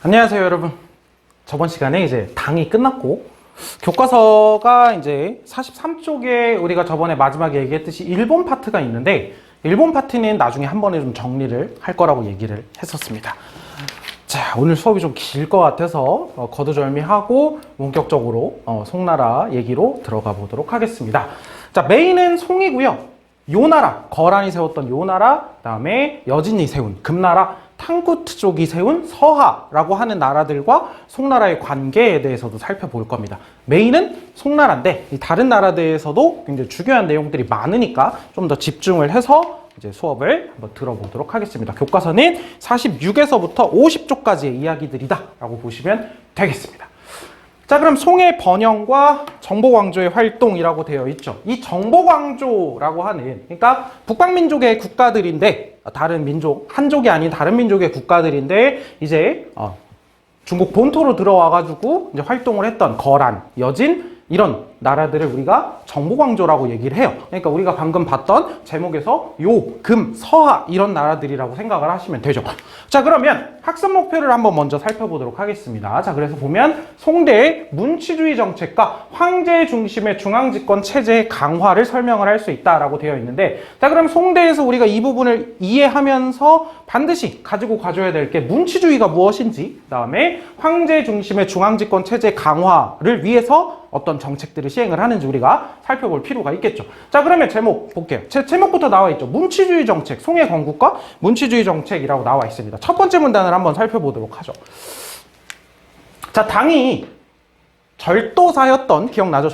안녕하세요, 여러분. 저번 시간에 이제 당이 끝났고, 교과서가 이제 43쪽에 우리가 저번에 마지막에 얘기했듯이 일본 파트가 있는데, 일본 파트는 나중에 한 번에 좀 정리를 할 거라고 얘기를 했었습니다. 자, 오늘 수업이 좀 길 것 같아서 거두절미하고 본격적으로 송나라 얘기로 들어가 보도록 하겠습니다. 자, 메인은 송이고요. 요나라, 거란이 세웠던 요나라, 그다음에 여진이 세운 금나라, 탕구트족이 세운 서하라고 하는 나라들과 송나라의 관계에 대해서도 살펴볼 겁니다. 메인은 송나라인데 이 다른 나라들에서도 굉장히 중요한 내용들이 많으니까 좀 더 집중을 해서 이제 수업을 한번 들어보도록 하겠습니다. 교과서는 46에서부터 50쪽까지의 이야기들이다 라고 보시면 되겠습니다. 자, 그럼 송의 번영과 정보광조의 활동이라고 되어 있죠. 이 정보광조라고 하는, 그러니까 북방민족의 국가들인데, 다른 민족, 한족이 아닌 다른 민족의 국가들인데, 이제 중국 본토로 들어와가지고 이제 활동을 했던 거란, 여진, 이런 나라들을 우리가 정보광조라고 얘기를 해요. 그러니까 우리가 방금 봤던 제목에서 요, 금, 서하 이런 나라들이라고 생각을 하시면 되죠. 자, 그러면 학습 목표를 한번 먼저 살펴보도록 하겠습니다. 자, 그래서 보면 송대의 문치주의 정책과 황제 중심의 중앙집권 체제의 강화를 설명을 할 수 있다라고 되어 있는데, 자, 그럼 송대에서 우리가 이 부분을 이해하면서 반드시 가지고 가줘야 될 게 문치주의가 무엇인지, 그 다음에 황제 중심의 중앙집권 체제 강화를 위해서 어떤 정책들을 시행을 하는지 우리가 살펴볼 필요가 있겠죠. 자, 그러면 제목 볼게요. 제목부터 나와 있죠. 문치주의 정책, 송의 건국과 문치주의 정책이라고 나와 있습니다. 첫 번째 문단을 한번 살펴보도록 하죠. 자, 당이 절도사였던, 기억나죠?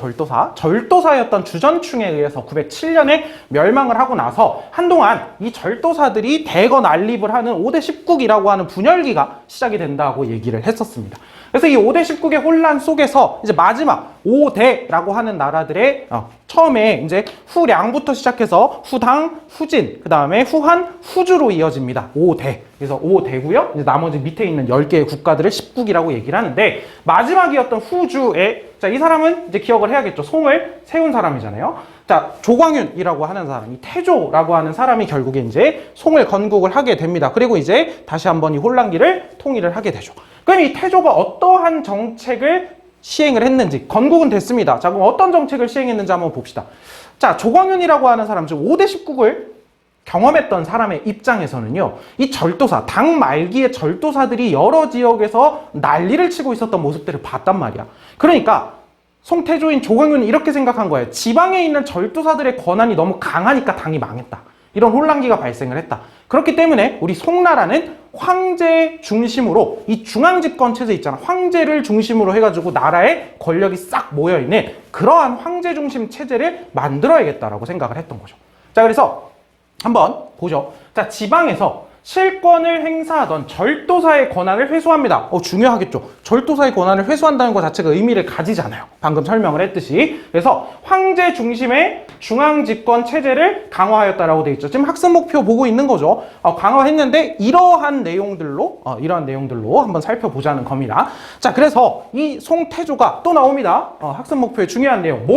절도사였던 주전충에 의해서 907년에 멸망을 하고 나서 한동안 이 절도사들이 대거 난립을 하는 5대 10국이라고 하는 분열기가 시작이 된다고 얘기를 했었습니다. 그래서 이 5대 10국의 혼란 속에서 이제 마지막 5대라고 하는 나라들의 처음에 이제 후량부터 시작해서 후당, 후진, 그 다음에 후한, 후주로 이어집니다. 5대. 그래서 5대고요. 이제 나머지 밑에 있는 10개의 국가들을 10국이라고 얘기를 하는데, 마지막이었던 후주의, 자, 이 사람은 이제 기억을 해야겠죠. 송을 세운 사람이잖아요. 자, 조광윤이라고 하는 사람, 이 태조라고 하는 사람이 결국에 이제 송을 건국을 하게 됩니다. 그리고 이제 다시 한번 이 혼란기를 통일을 하게 되죠. 그럼 이 태조가 어떠한 정책을 시행을 했는지, 건국은 됐습니다. 자, 그럼 어떤 정책을 시행했는지 한번 봅시다. 자, 조광윤이라고 하는 사람, 즉 5대 10국을 경험했던 사람의 입장에서는요, 이 절도사, 당 말기의 절도사들이 여러 지역에서 난리를 치고 있었던 모습들을 봤단 말이야. 그러니까 송태조인 조광윤은 이렇게 생각한 거예요. 지방에 있는 절도사들의 권한이 너무 강하니까 당이 망했다. 이런 혼란기가 발생을 했다. 그렇기 때문에 우리 송나라는 황제 중심으로, 이 중앙집권 체제 있잖아. 황제를 중심으로 해가지고 나라의 권력이 싹 모여있는 그러한 황제 중심 체제를 만들어야겠다라고 생각을 했던 거죠. 자, 그래서 한번 보죠. 자, 지방에서 실권을 행사하던 절도사의 권한을 회수합니다. 중요하겠죠. 절도사의 권한을 회수한다는 것 자체가 의미를 가지잖아요. 방금 설명을 했듯이. 그래서 황제 중심의 중앙집권 체제를 강화하였다라고 되어 있죠. 지금 학습 목표 보고 있는 거죠. 강화했는데 이러한 내용들로 한번 살펴보자는 겁니다. 자, 그래서 이 송태조가 또 나옵니다. 학습 목표의 중요한 내용.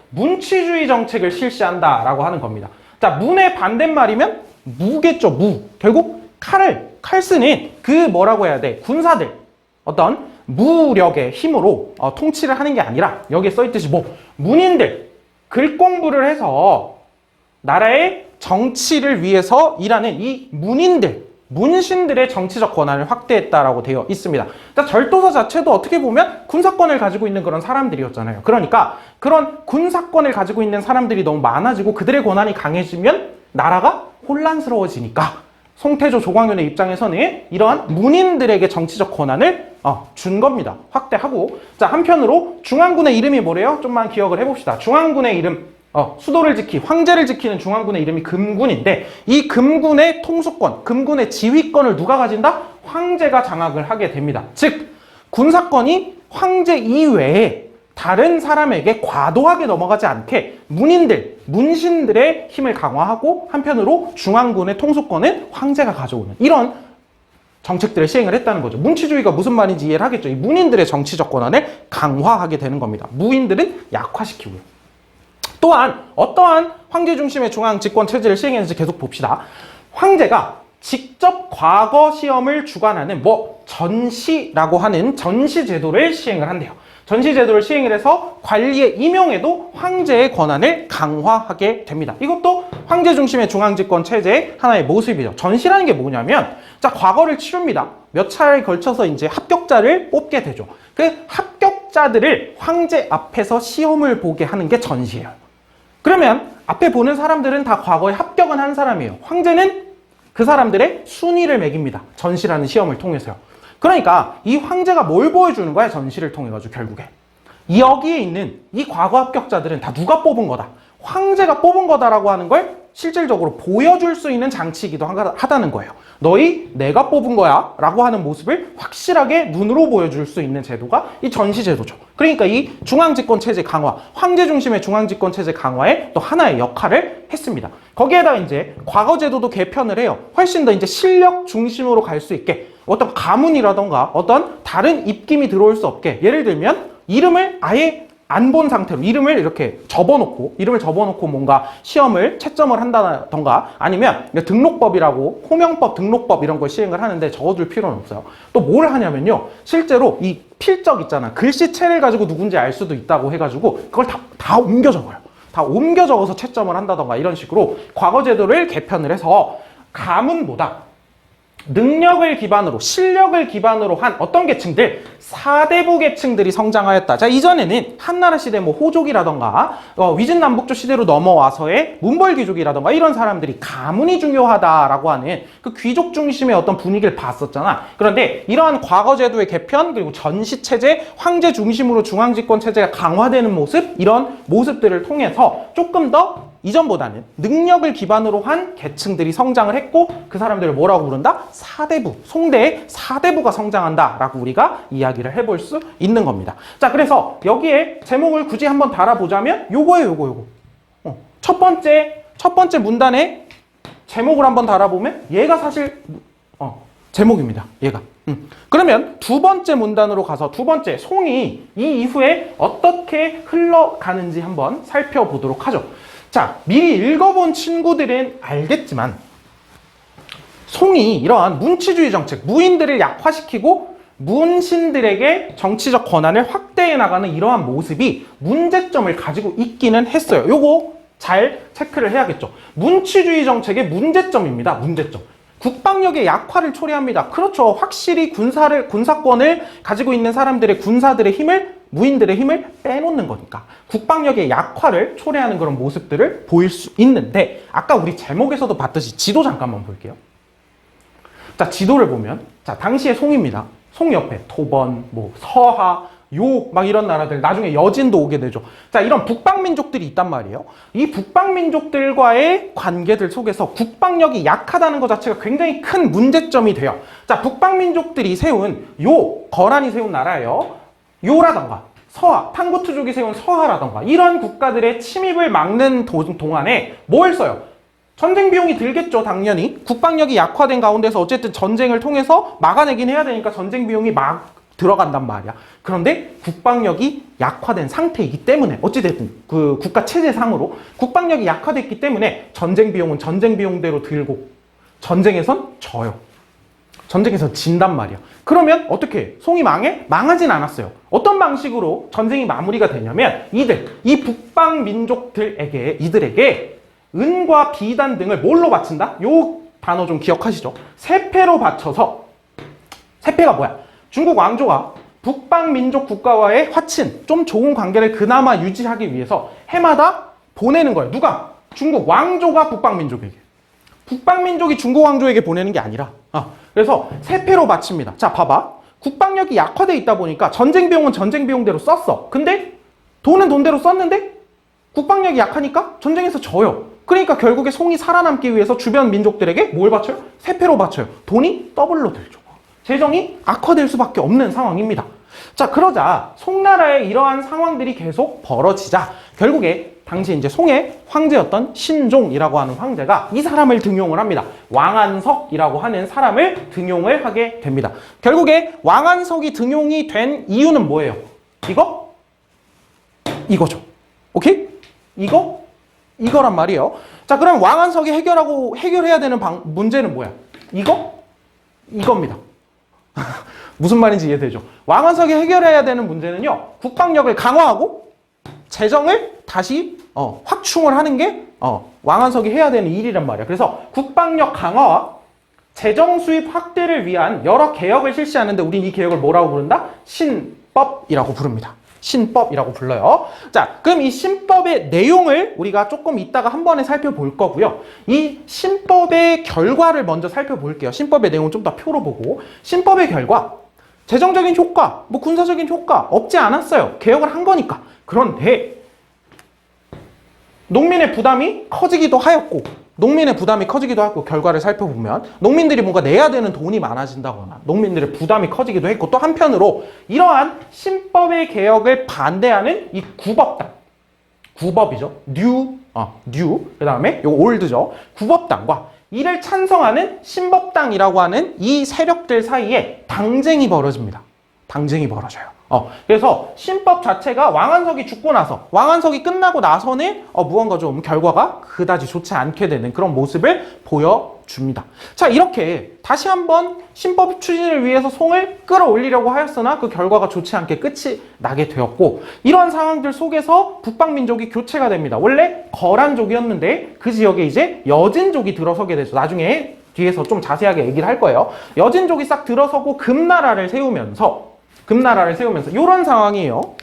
문치주의 정책을 실시한다라고 하는 겁니다. 자, 문의 반대말이면 무겠죠, 무. 결국 칼 쓰는 그 뭐라고 해야 돼? 군사들. 어떤 무력의 힘으로 통치를 하는 게 아니라, 여기에 써있듯이 문인들, 글 공부를 해서 나라의 정치를 위해서 일하는 이 문인들, 문신들의 정치적 권한을 확대했다라고 되어 있습니다. 자, 절도사 자체도 어떻게 보면 군사권을 가지고 있는 그런 사람들이었잖아요. 그러니까 그런 군사권을 가지고 있는 사람들이 너무 많아지고 그들의 권한이 강해지면 나라가 혼란스러워지니까 송태조, 조광윤의 입장에서는 이러한 문인들에게 정치적 권한을 준 겁니다. 확대하고. 자, 한편으로 중앙군의 이름이 뭐래요? 좀만 기억을 해봅시다. 중앙군의 이름, 수도를 황제를 지키는 중앙군의 이름이 금군인데, 이 금군의 통수권, 금군의 지휘권을 누가 가진다? 황제가 장악을 하게 됩니다. 즉, 군사권이 황제 이외에 다른 사람에게 과도하게 넘어가지 않게 문신들의 힘을 강화하고, 한편으로 중앙군의 통수권은 황제가 가져오는 이런 정책들을 시행을 했다는 거죠. 문치주의가 무슨 말인지 이해를 하겠죠. 이 문인들의 정치적 권한을 강화하게 되는 겁니다. 무인들은 약화시키고요. 또한 어떠한 황제 중심의 중앙 집권 체제를 시행했는지 계속 봅시다. 황제가 직접 과거 시험을 주관하는 전시라고 하는 전시 제도를 시행을 한대요. 전시 제도를 시행을 해서 관리의 임용에도 황제의 권한을 강화하게 됩니다. 이것도 황제 중심의 중앙집권 체제의 하나의 모습이죠. 전시라는 게 뭐냐면, 자, 과거를 치릅니다. 몇 차례에 걸쳐서 이제 합격자를 뽑게 되죠. 그 합격자들을 황제 앞에서 시험을 보게 하는 게 전시예요. 그러면 앞에 보는 사람들은 다 과거에 합격은 한 사람이에요. 황제는 그 사람들의 순위를 매깁니다. 전시라는 시험을 통해서요. 그러니까 이 황제가 뭘 보여주는 거야? 전시를 통해 가지고 결국에 여기에 있는 이 과거 합격자들은 다 누가 뽑은 거다, 황제가 뽑은 거다라고 하는 걸 실질적으로 보여줄 수 있는 장치이기도 하다는 거예요. 너희 내가 뽑은 거야 라고 하는 모습을 확실하게 눈으로 보여줄 수 있는 제도가 이 전시제도죠. 그러니까 이 중앙집권 체제 강화, 황제 중심의 중앙집권 체제 강화에 또 하나의 역할을 했습니다. 거기에다 이제 과거 제도도 개편을 해요. 훨씬 더 이제 실력 중심으로 갈 수 있게, 어떤 가문이라던가 어떤 다른 입김이 들어올 수 없게, 예를 들면 이름을 아예 안 본 상태로 이름을 이렇게 접어놓고 뭔가 시험을 채점을 한다던가, 아니면 등록법이라고 호명법, 등록법 이런 걸 시행을 하는데 적어둘 필요는 없어요. 또 뭘 하냐면요, 실제로 이 필적 있잖아, 글씨체를 가지고 누군지 알 수도 있다고 해가지고 그걸 다 옮겨 적어요. 다 옮겨 적어서 채점을 한다던가 이런 식으로 과거 제도를 개편을 해서 가문보다 능력을 기반으로, 실력을 기반으로 한 어떤 계층들, 사대부 계층들이 성장하였다. 자, 이전에는 한나라 시대 호족이라던가 위진남북조 시대로 넘어와서의 문벌귀족이라던가 이런 사람들이 가문이 중요하다라고 하는 그 귀족 중심의 어떤 분위기를 봤었잖아. 그런데 이러한 과거 제도의 개편, 그리고 전시 체제, 황제 중심으로 중앙집권 체제가 강화되는 모습, 이런 모습들을 통해서 조금 더 이전보다는 능력을 기반으로 한 계층들이 성장을 했고, 그 사람들을 뭐라고 부른다? 사대부, 송대의 사대부가 성장한다라고 우리가 이야기를 해볼 수 있는 겁니다. 자, 그래서 여기에 제목을 굳이 한번 달아보자면 요거예요, 요거. 첫 번째 문단에 제목을 한번 달아보면 얘가 사실 제목입니다. 얘가. 그러면 두 번째 문단으로 가서 두 번째 송이 이 이후에 어떻게 흘러가는지 한번 살펴보도록 하죠. 자, 미리 읽어본 친구들은 알겠지만 송이 이러한 문치주의 정책, 무인들을 약화시키고 문신들에게 정치적 권한을 확대해 나가는 이러한 모습이 문제점을 가지고 있기는 했어요. 요거 잘 체크를 해야겠죠. 문치주의 정책의 문제점입니다. 문제점. 국방력의 약화를 초래합니다. 그렇죠. 확실히 군사권을 가지고 있는 사람들의 군사들의 힘을, 무인들의 힘을 빼놓는 거니까 국방력의 약화를 초래하는 그런 모습들을 보일 수 있는데, 아까 우리 제목에서도 봤듯이 지도 잠깐만 볼게요. 자, 지도를 보면, 자, 당시의 송입니다. 송 옆에 토번, 서하, 요 막 이런 나라들, 나중에 여진도 오게 되죠. 자, 이런 북방민족들이 있단 말이에요. 이 북방민족들과의 관계들 속에서 국방력이 약하다는 것 자체가 굉장히 큰 문제점이 돼요. 자, 북방민족들이 세운 거란이 세운 나라예요. 요라던가 서하, 탕구투족이 세운 서하라던가 이런 국가들의 침입을 막는 동안에 뭘 써요? 전쟁 비용이 들겠죠, 당연히. 국방력이 약화된 가운데서 어쨌든 전쟁을 통해서 막아내긴 해야 되니까 전쟁 비용이 막 들어간단 말이야. 그런데 국방력이 약화된 상태이기 때문에, 어찌됐든 그 국가 체제상으로 국방력이 약화됐기 때문에 전쟁 비용은 전쟁 비용대로 들고 전쟁에선 져요. 전쟁에서 진단 말이야. 그러면 어떻게 해? 송이 망해? 망하진 않았어요. 어떤 방식으로 전쟁이 마무리가 되냐면 이 북방 민족들에게, 이들에게 은과 비단 등을 뭘로 바친다? 요 단어 좀 기억하시죠? 세패로 바쳐서, 세패가 뭐야? 중국 왕조가 북방 민족 국가와의 화친, 좀 좋은 관계를 그나마 유지하기 위해서 해마다 보내는 거예요. 누가? 중국 왕조가 북방 민족에게. 북방 민족이 중국 왕조에게 보내는 게 아니라, 그래서 세패로 바칩니다. 자, 봐봐. 국방력이 약화돼 있다 보니까 전쟁 비용은 전쟁 비용대로 썼어. 근데 돈은 돈대로 썼는데 국방력이 약하니까 전쟁에서 져요. 그러니까 결국에 송이 살아남기 위해서 주변 민족들에게 뭘 바쳐요? 세패로 바쳐요. 돈이 더블로 들죠. 재정이 악화될 수밖에 없는 상황입니다. 자, 그러자 송나라의 이러한 상황들이 계속 벌어지자 결국에 당시 이제 송의 황제였던 신종이라고 하는 황제가 이 사람을 등용을 합니다. 왕안석이라고 하는 사람을 등용을 하게 됩니다. 결국에 왕안석이 등용이 된 이유는 뭐예요? 이거죠. 오케이? 이거란 말이에요. 자, 그럼 왕안석이 해결해야 되는 문제는 뭐야? 이겁니다. 무슨 말인지 이해되죠? 왕원석이 해결해야 되는 문제는요, 국방력을 강화하고 재정을 다시 확충을 하는 게 왕원석이 해야 되는 일이란 말이야. 그래서 국방력 강화와 재정 수입 확대를 위한 여러 개혁을 실시하는데 우린 이 개혁을 뭐라고 부른다? 신법이라고 부릅니다. 신법이라고 불러요. 자, 그럼 이 신법의 내용을 우리가 조금 이따가 한 번에 살펴볼 거고요. 이 신법의 결과를 먼저 살펴볼게요. 신법의 내용은 좀 더 표로 보고. 신법의 결과, 재정적인 효과, 뭐 군사적인 효과 없지 않았어요. 개혁을 한 거니까. 그런데 농민의 부담이 커지기도 하였고, 결과를 살펴보면 농민들이 뭔가 내야 되는 돈이 많아진다거나 농민들의 부담이 커지기도 했고, 또 한편으로 이러한 신법의 개혁을 반대하는 이 구법이죠. 뉴, 그 다음에 요 올드죠. 구법당과 이를 찬성하는 신법당이라고 하는 이 세력들 사이에 당쟁이 벌어집니다. 당쟁이 벌어져요. 그래서 신법 자체가 왕안석이 죽고 나서, 왕안석이 끝나고 나서는 무언가 좀 결과가 그다지 좋지 않게 되는 그런 모습을 보여줍니다. 자, 이렇게 다시 한번 신법 추진을 위해서 송을 끌어올리려고 하였으나 그 결과가 좋지 않게 끝이 나게 되었고, 이러한 상황들 속에서 북방민족이 교체가 됩니다. 원래 거란족이었는데 그 지역에 이제 여진족이 들어서게 되죠. 나중에 뒤에서 좀 자세하게 얘기를 할 거예요. 여진족이 싹 들어서고 금나라를 세우면서 이런 상황이에요.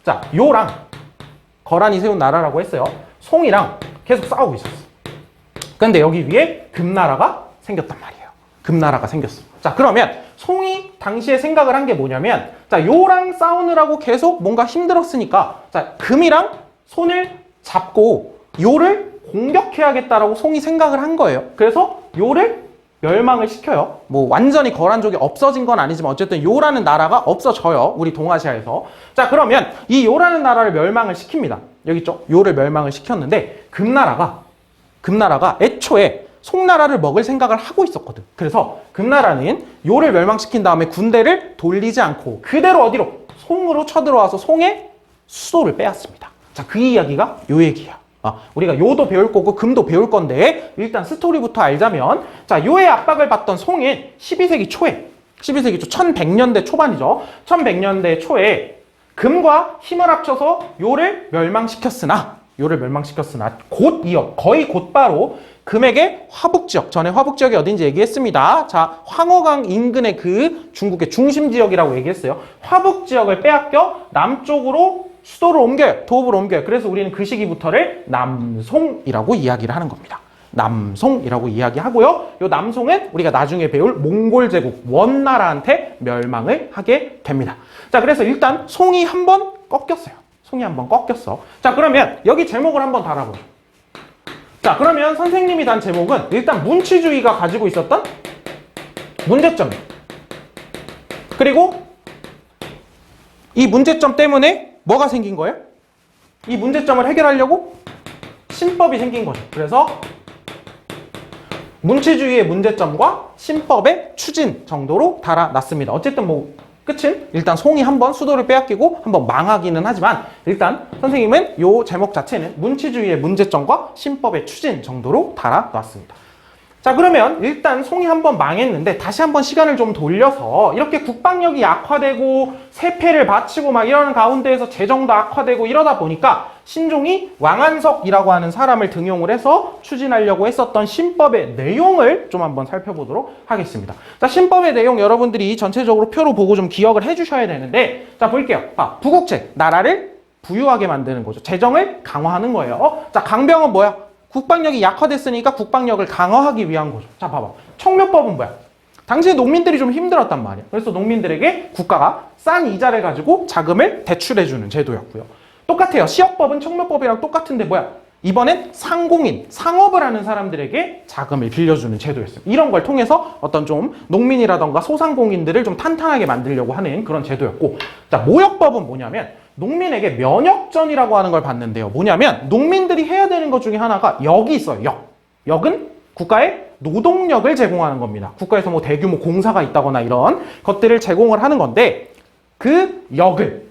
자, 요랑 거란이 세운 나라라고 했어요. 송이랑 계속 싸우고 있었어. 근데 여기 위에 금나라가 생겼단 말이에요. 금나라가 생겼어. 자, 그러면 송이 당시에 생각을 한 게 뭐냐면, 자, 요랑 싸우느라고 계속 뭔가 힘들었으니까, 자, 금이랑 손을 잡고 요를 공격해야겠다라고 송이 생각을 한 거예요. 그래서 요를 멸망을 시켜요. 뭐 완전히 거란족이 없어진 건 아니지만 어쨌든 요라는 나라가 없어져요. 우리 동아시아에서. 자, 그러면 이 요라는 나라를 멸망을 시킵니다. 여기 있죠? 요를 멸망을 시켰는데 금나라가 애초에 송나라를 먹을 생각을 하고 있었거든. 그래서 금나라는 요를 멸망시킨 다음에 군대를 돌리지 않고 그대로 어디로? 송으로 쳐들어와서 송의 수도를 빼앗습니다. 자, 그 이야기가 요 얘기야. 우리가 요도 배울 거고 금도 배울 건데 일단 스토리부터 알자면, 자, 요의 압박을 받던 송은 12세기 초 1100년대 초반이죠. 1100년대 초에 금과 힘을 합쳐서 요를 멸망시켰으나 거의 곧바로 금에게 화북지역, 전에 화북지역이 어딘지 얘기했습니다. 자, 황허강 인근의 그 중국의 중심 지역이라고 얘기했어요. 화북지역을 빼앗겨 남쪽으로 수도를 옮겨요. 도읍으로 옮겨요. 그래서 우리는 그 시기부터를 남송이라고 이야기를 하는 겁니다. 남송이라고 이야기하고요. 요 남송은 우리가 나중에 배울 몽골 제국 원나라한테 멸망을 하게 됩니다. 자, 그래서 일단 송이 한 번 꺾였어요. 자, 그러면 여기 제목을 한번 달아보죠. 자, 그러면 선생님이 단 제목은 일단 문치주의가 가지고 있었던 문제점, 그리고 이 문제점 때문에 뭐가 생긴 거예요? 이 문제점을 해결하려고 신법이 생긴 거죠. 그래서 문치주의의 문제점과 신법의 추진 정도로 달아놨습니다. 어쨌든 뭐 끝은 일단 송이 한번 수도를 빼앗기고 한번 망하기는 하지만 일단 선생님은 요 제목 자체는 문치주의의 문제점과 신법의 추진 정도로 달아놨습니다. 자, 그러면 일단 송이 한번 망했는데 다시 한번 시간을 좀 돌려서 이렇게 국방력이 약화되고 세패를 바치고 막 이러는 가운데에서 재정도 악화되고 이러다 보니까 신종이 왕안석이라고 하는 사람을 등용을 해서 추진하려고 했었던 신법의 내용을 좀 한번 살펴보도록 하겠습니다. 자, 신법의 내용 여러분들이 전체적으로 표로 보고 좀 기억을 해주셔야 되는데, 자, 볼게요. 부국책, 나라를 부유하게 만드는 거죠. 재정을 강화하는 거예요. 자, 강병은 뭐야? 국방력이 약화됐으니까 국방력을 강화하기 위한 거죠. 자, 봐봐. 청묘법은 뭐야? 당시에 농민들이 좀 힘들었단 말이야. 그래서 농민들에게 국가가 싼 이자를 가지고 자금을 대출해주는 제도였고요. 똑같아요. 시역법은 청묘법이랑 똑같은데 뭐야? 이번엔 상공인, 상업을 하는 사람들에게 자금을 빌려주는 제도였어요. 이런 걸 통해서 어떤 좀 농민이라던가 소상공인들을 좀 탄탄하게 만들려고 하는 그런 제도였고, 자, 모역법은 뭐냐면 농민에게 면역전이라고 하는 걸 받는데요. 뭐냐면 농민들이 해야 되는 것 중에 하나가 역이 있어요. 역은 국가에 노동력을 제공하는 겁니다. 국가에서 뭐 대규모 공사가 있다거나 이런 것들을 제공을 하는 건데, 그 역을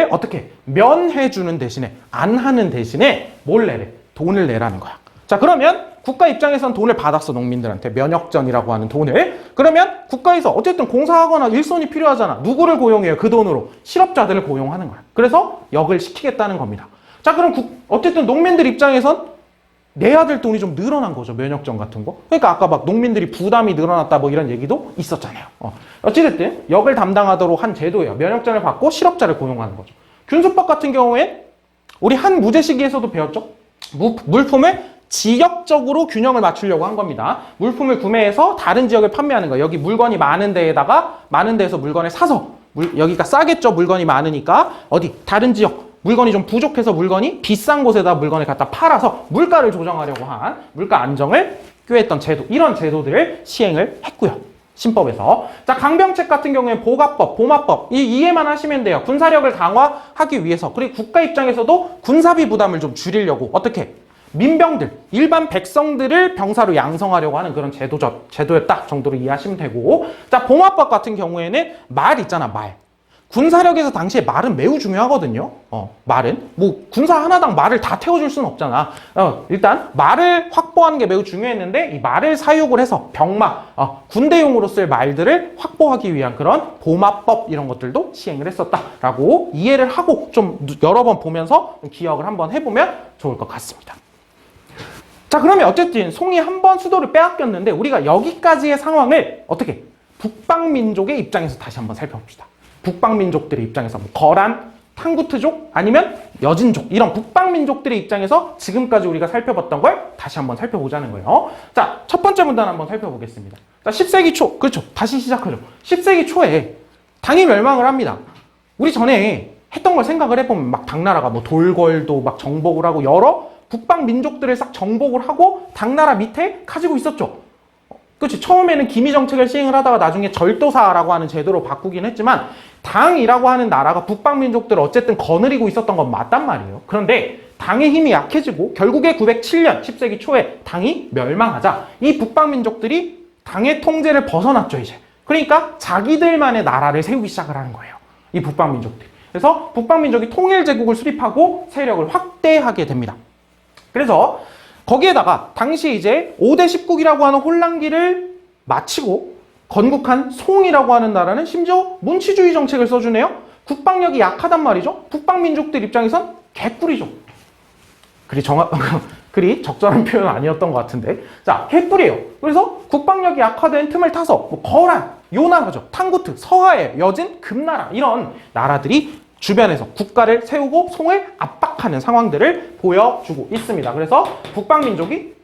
어떻게 면해주는 대신에, 안 하는 대신에 뭘 내래? 돈을 내라는 거야. 자, 그러면 국가 입장에선 돈을 받았어, 농민들한테. 면역전이라고 하는 돈을. 그러면 국가에서 어쨌든 공사하거나 일손이 필요하잖아. 누구를 고용해요? 그 돈으로. 실업자들을 고용하는 거야. 그래서 역을 시키겠다는 겁니다. 자, 그럼 어쨌든 농민들 입장에선 내야 될 돈이 좀 늘어난 거죠. 면역전 같은 거. 그러니까 아까 막 농민들이 부담이 늘어났다 뭐 이런 얘기도 있었잖아요. 어찌됐든 역을 담당하도록 한 제도예요. 면역전을 받고 실업자를 고용하는 거죠. 균수법 같은 경우엔 우리 한 무제 시기에서도 배웠죠. 물품을 지역적으로 균형을 맞추려고 한 겁니다. 물품을 구매해서 다른 지역에 판매하는 거예요. 여기 물건이 많은 데에다가 많은 데에서 물건을 사서 여기가 싸겠죠. 물건이 많으니까 어디 다른 지역 물건이 좀 부족해서 물건이 비싼 곳에다 물건을 갖다 팔아서 물가를 조정하려고 한 물가 안정을 꾀했던 제도, 이런 제도들을 시행을 했고요. 신법에서. 자, 강병책 같은 경우에 보가법, 보마법 이해만 하시면 돼요. 군사력을 강화하기 위해서. 그리고 국가 입장에서도 군사비 부담을 좀 줄이려고 어떻게? 민병들, 일반 백성들을 병사로 양성하려고 하는 그런 제도였다 정도로 이해하시면 되고. 자, 보마법 같은 경우에는 말 있잖아, 말. 군사력에서 당시에 말은 매우 중요하거든요. 말은. 뭐, 군사 하나당 말을 다 태워줄 수는 없잖아. 일단, 말을 확보하는 게 매우 중요했는데, 이 말을 사육을 해서 병마, 군대용으로 쓸 말들을 확보하기 위한 그런 보마법 이런 것들도 시행을 했었다라고 이해를 하고 좀 여러 번 보면서 기억을 한번 해보면 좋을 것 같습니다. 자, 그러면 어쨌든 송이 한 번 수도를 빼앗겼는데, 우리가 여기까지의 상황을 어떻게? 북방민족의 입장에서 다시 한번 살펴봅시다. 북방민족들의 입장에서 뭐 거란, 탕구트족 아니면 여진족 이런 북방민족들의 입장에서 지금까지 우리가 살펴봤던 걸 다시 한번 살펴보자는 거예요. 자, 첫 번째 문단 한번 살펴보겠습니다. 자, 10세기 초, 그렇죠. 다시 시작하죠. 10세기 초에 당이 멸망을 합니다. 우리 전에 했던 걸 생각을 해보면 막 당나라가 뭐 돌궐도 막 정복을 하고 여러 북방민족들을 싹 정복을 하고 당나라 밑에 가지고 있었죠. 그렇지. 처음에는 기미 정책을 시행을 하다가 나중에 절도사라고 하는 제도로 바꾸긴 했지만 당이라고 하는 나라가 북방민족들을 어쨌든 거느리고 있었던 건 맞단 말이에요. 그런데 당의 힘이 약해지고 결국에 907년 10세기 초에 당이 멸망하자 이 북방민족들이 당의 통제를 벗어났죠, 이제. 그러니까 자기들만의 나라를 세우기 시작을 하는 거예요. 이 북방민족들이. 그래서 북방민족이 통일제국을 수립하고 세력을 확대하게 됩니다. 그래서 거기에다가 당시 이제 5대 10국이라고 하는 혼란기를 마치고 건국한 송이라고 하는 나라는 심지어 문치주의 정책을 써주네요. 국방력이 약하단 말이죠. 북방민족들 입장에선 개꿀이죠. 그리 적절한 표현 아니었던 것 같은데. 자, 개꿀이에요. 그래서 국방력이 약화된 틈을 타서 뭐 거란, 요 나라죠. 탕구트, 서하의 여진, 금나라 이런 나라들이 주변에서 국가를 세우고 송을 압박하는 상황들을 보여주고 있습니다. 그래서 북방민족이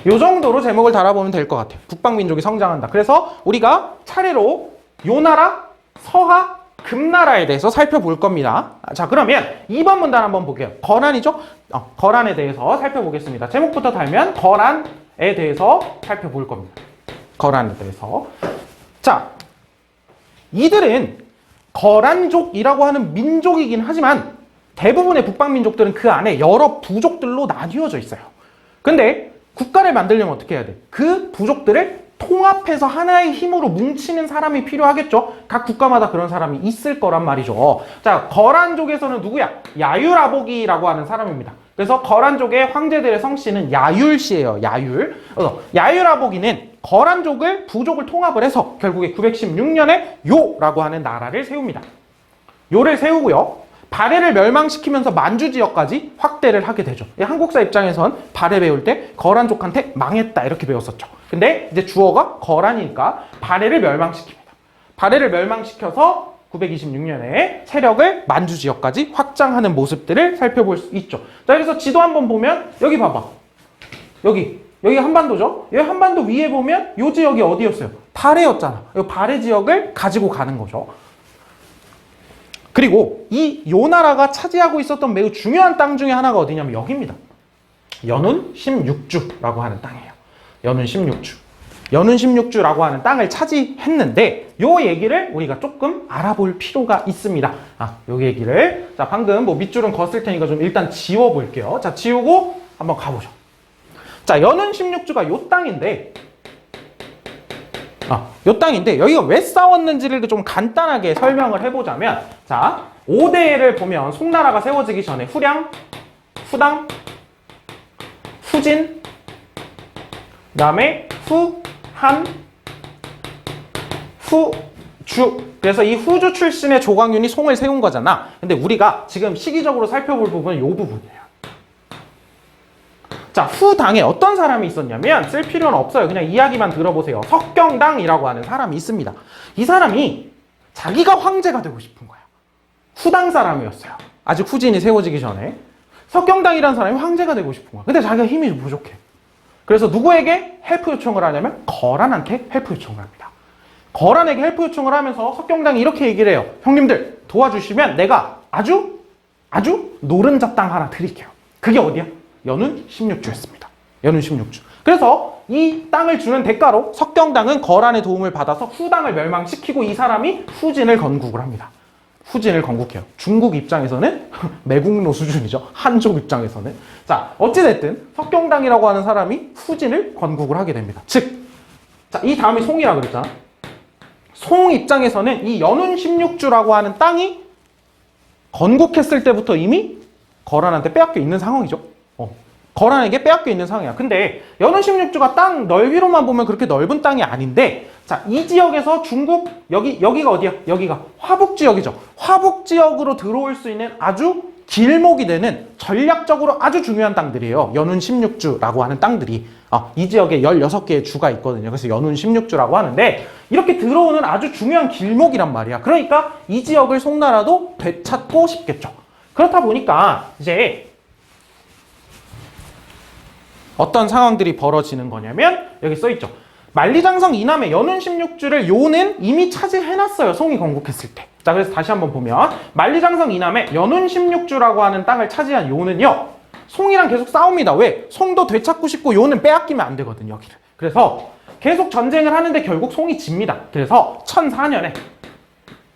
이 정도로 제목을 달아보면 될 것 같아요. 북방민족이 성장한다. 그래서 우리가 차례로 요 나라, 서하, 금나라에 대해서 살펴볼 겁니다. 자, 그러면 2번 문단 한번 볼게요. 거란이죠? 거란에 대해서 살펴보겠습니다. 제목부터 달면 거란에 대해서 살펴볼 겁니다. 거란에 대해서. 자, 이들은 거란족이라고 하는 민족이긴 하지만 대부분의 북방민족들은 그 안에 여러 부족들로 나뉘어져 있어요. 근데 국가를 만들려면 어떻게 해야 돼? 그 부족들을 통합해서 하나의 힘으로 뭉치는 사람이 필요하겠죠? 각 국가마다 그런 사람이 있을 거란 말이죠. 자, 거란족에서는 누구야? 야율아보기라고 하는 사람입니다. 그래서 거란족의 황제들의 성씨는 야율씨예요. 야율. 그래서 야율아보기는 거란족을 부족을 통합을 해서 결국에 916년에 요라고 하는 나라를 세웁니다. 요를 세우고요. 발해를 멸망시키면서 만주 지역까지 확대를 하게 되죠. 한국사 입장에선 발해 배울 때 거란족한테 망했다 이렇게 배웠었죠. 근데 이제 주어가 거란이니까 발해를 멸망시킵니다. 발해를 멸망시켜서 926년에 세력을 만주 지역까지 확장하는 모습들을 살펴볼 수 있죠. 자, 그래서 지도 한번 보면 여기 봐봐. 여기 한반도죠? 여기 한반도 위에 보면 이 지역이 어디였어요? 발해였잖아. 이 발해 지역을 가지고 가는 거죠. 그리고 요 나라가 차지하고 있었던 매우 중요한 땅 중에 하나가 어디냐면 여기입니다. 연운 16주라고 하는 땅이에요. 연운 16주. 연운 16주라고 하는 땅을 차지했는데 요 얘기를 우리가 조금 알아볼 필요가 있습니다. 요 얘기를. 자, 방금 뭐 밑줄은 걷을 테니까 좀 일단 지워볼게요. 자, 지우고 한번 가보죠. 자, 연운 16주가 요 땅인데 요 땅인데 여기가 왜 싸웠는지를 좀 간단하게 설명을 해보자면 자, 5대를 보면 송나라가 세워지기 전에 후량, 후당, 후진, 그 다음에 후한, 후주. 그래서 이 후주 출신의 조광윤이 송을 세운 거잖아. 근데 우리가 지금 시기적으로 살펴볼 부분은 이 부분이에요. 자, 후당에 어떤 사람이 있었냐면 쓸 필요는 없어요. 그냥 이야기만 들어보세요. 석경당이라고 하는 사람이 있습니다. 이 사람이 자기가 황제가 되고 싶은 거야. 후당 사람이었어요. 아직 후진이 세워지기 전에. 석경당이라는 사람이 황제가 되고 싶은 거야. 근데 자기가 힘이 부족해. 그래서 누구에게 헬프 요청을 하냐면 거란한테 헬프 요청을 합니다. 거란에게 헬프 요청을 하면서 석경당이 이렇게 얘기를 해요. 형님들 도와주시면 내가 아주 노른자 땅 하나 드릴게요. 그게 어디야? 연운 16주였습니다. 연운 16주. 그래서 이 땅을 주는 대가로 석경당은 거란의 도움을 받아서 후당을 멸망시키고 이 사람이 후진을 건국을 합니다. 후진을 건국해요. 중국 입장에서는 매국노 수준이죠. 한족 입장에서는. 자, 어찌됐든 석경당이라고 하는 사람이 후진을 건국을 하게 됩니다. 즉, 자, 이 다음이 송이라 그랬잖아. 송 입장에서는 이 연운 16주라고 하는 땅이 건국했을 때부터 이미 거란한테 빼앗겨 있는 상황이죠. 거란에게 빼앗겨 있는 상황이야. 근데 연운 16주가 땅 넓이로만 보면 그렇게 넓은 땅이 아닌데, 자, 이 지역에서 중국 여기가 어디야? 여기가 화북 지역이죠. 화북 지역으로 들어올 수 있는 아주 길목이 되는 전략적으로 아주 중요한 땅들이에요. 연운 16주라고 하는 땅들이. 이 지역에 16개의 주가 있거든요. 그래서 연운 16주라고 하는데 이렇게 들어오는 아주 중요한 길목이란 말이야. 그러니까 이 지역을 송나라도 되찾고 싶겠죠. 그렇다 보니까 이제 어떤 상황들이 벌어지는 거냐면 여기 써있죠. 만리장성 이남의 연운 16주를 요는 이미 차지해놨어요. 송이 건국했을 때. 자, 그래서 다시 한번 보면 만리장성 이남의 연운 16주라고 하는 땅을 차지한 요는요. 송이랑 계속 싸웁니다. 왜? 송도 되찾고 싶고 요는 빼앗기면 안 되거든요. 여기를. 그래서 계속 전쟁을 하는데 결국 송이 집니다. 그래서 1004년에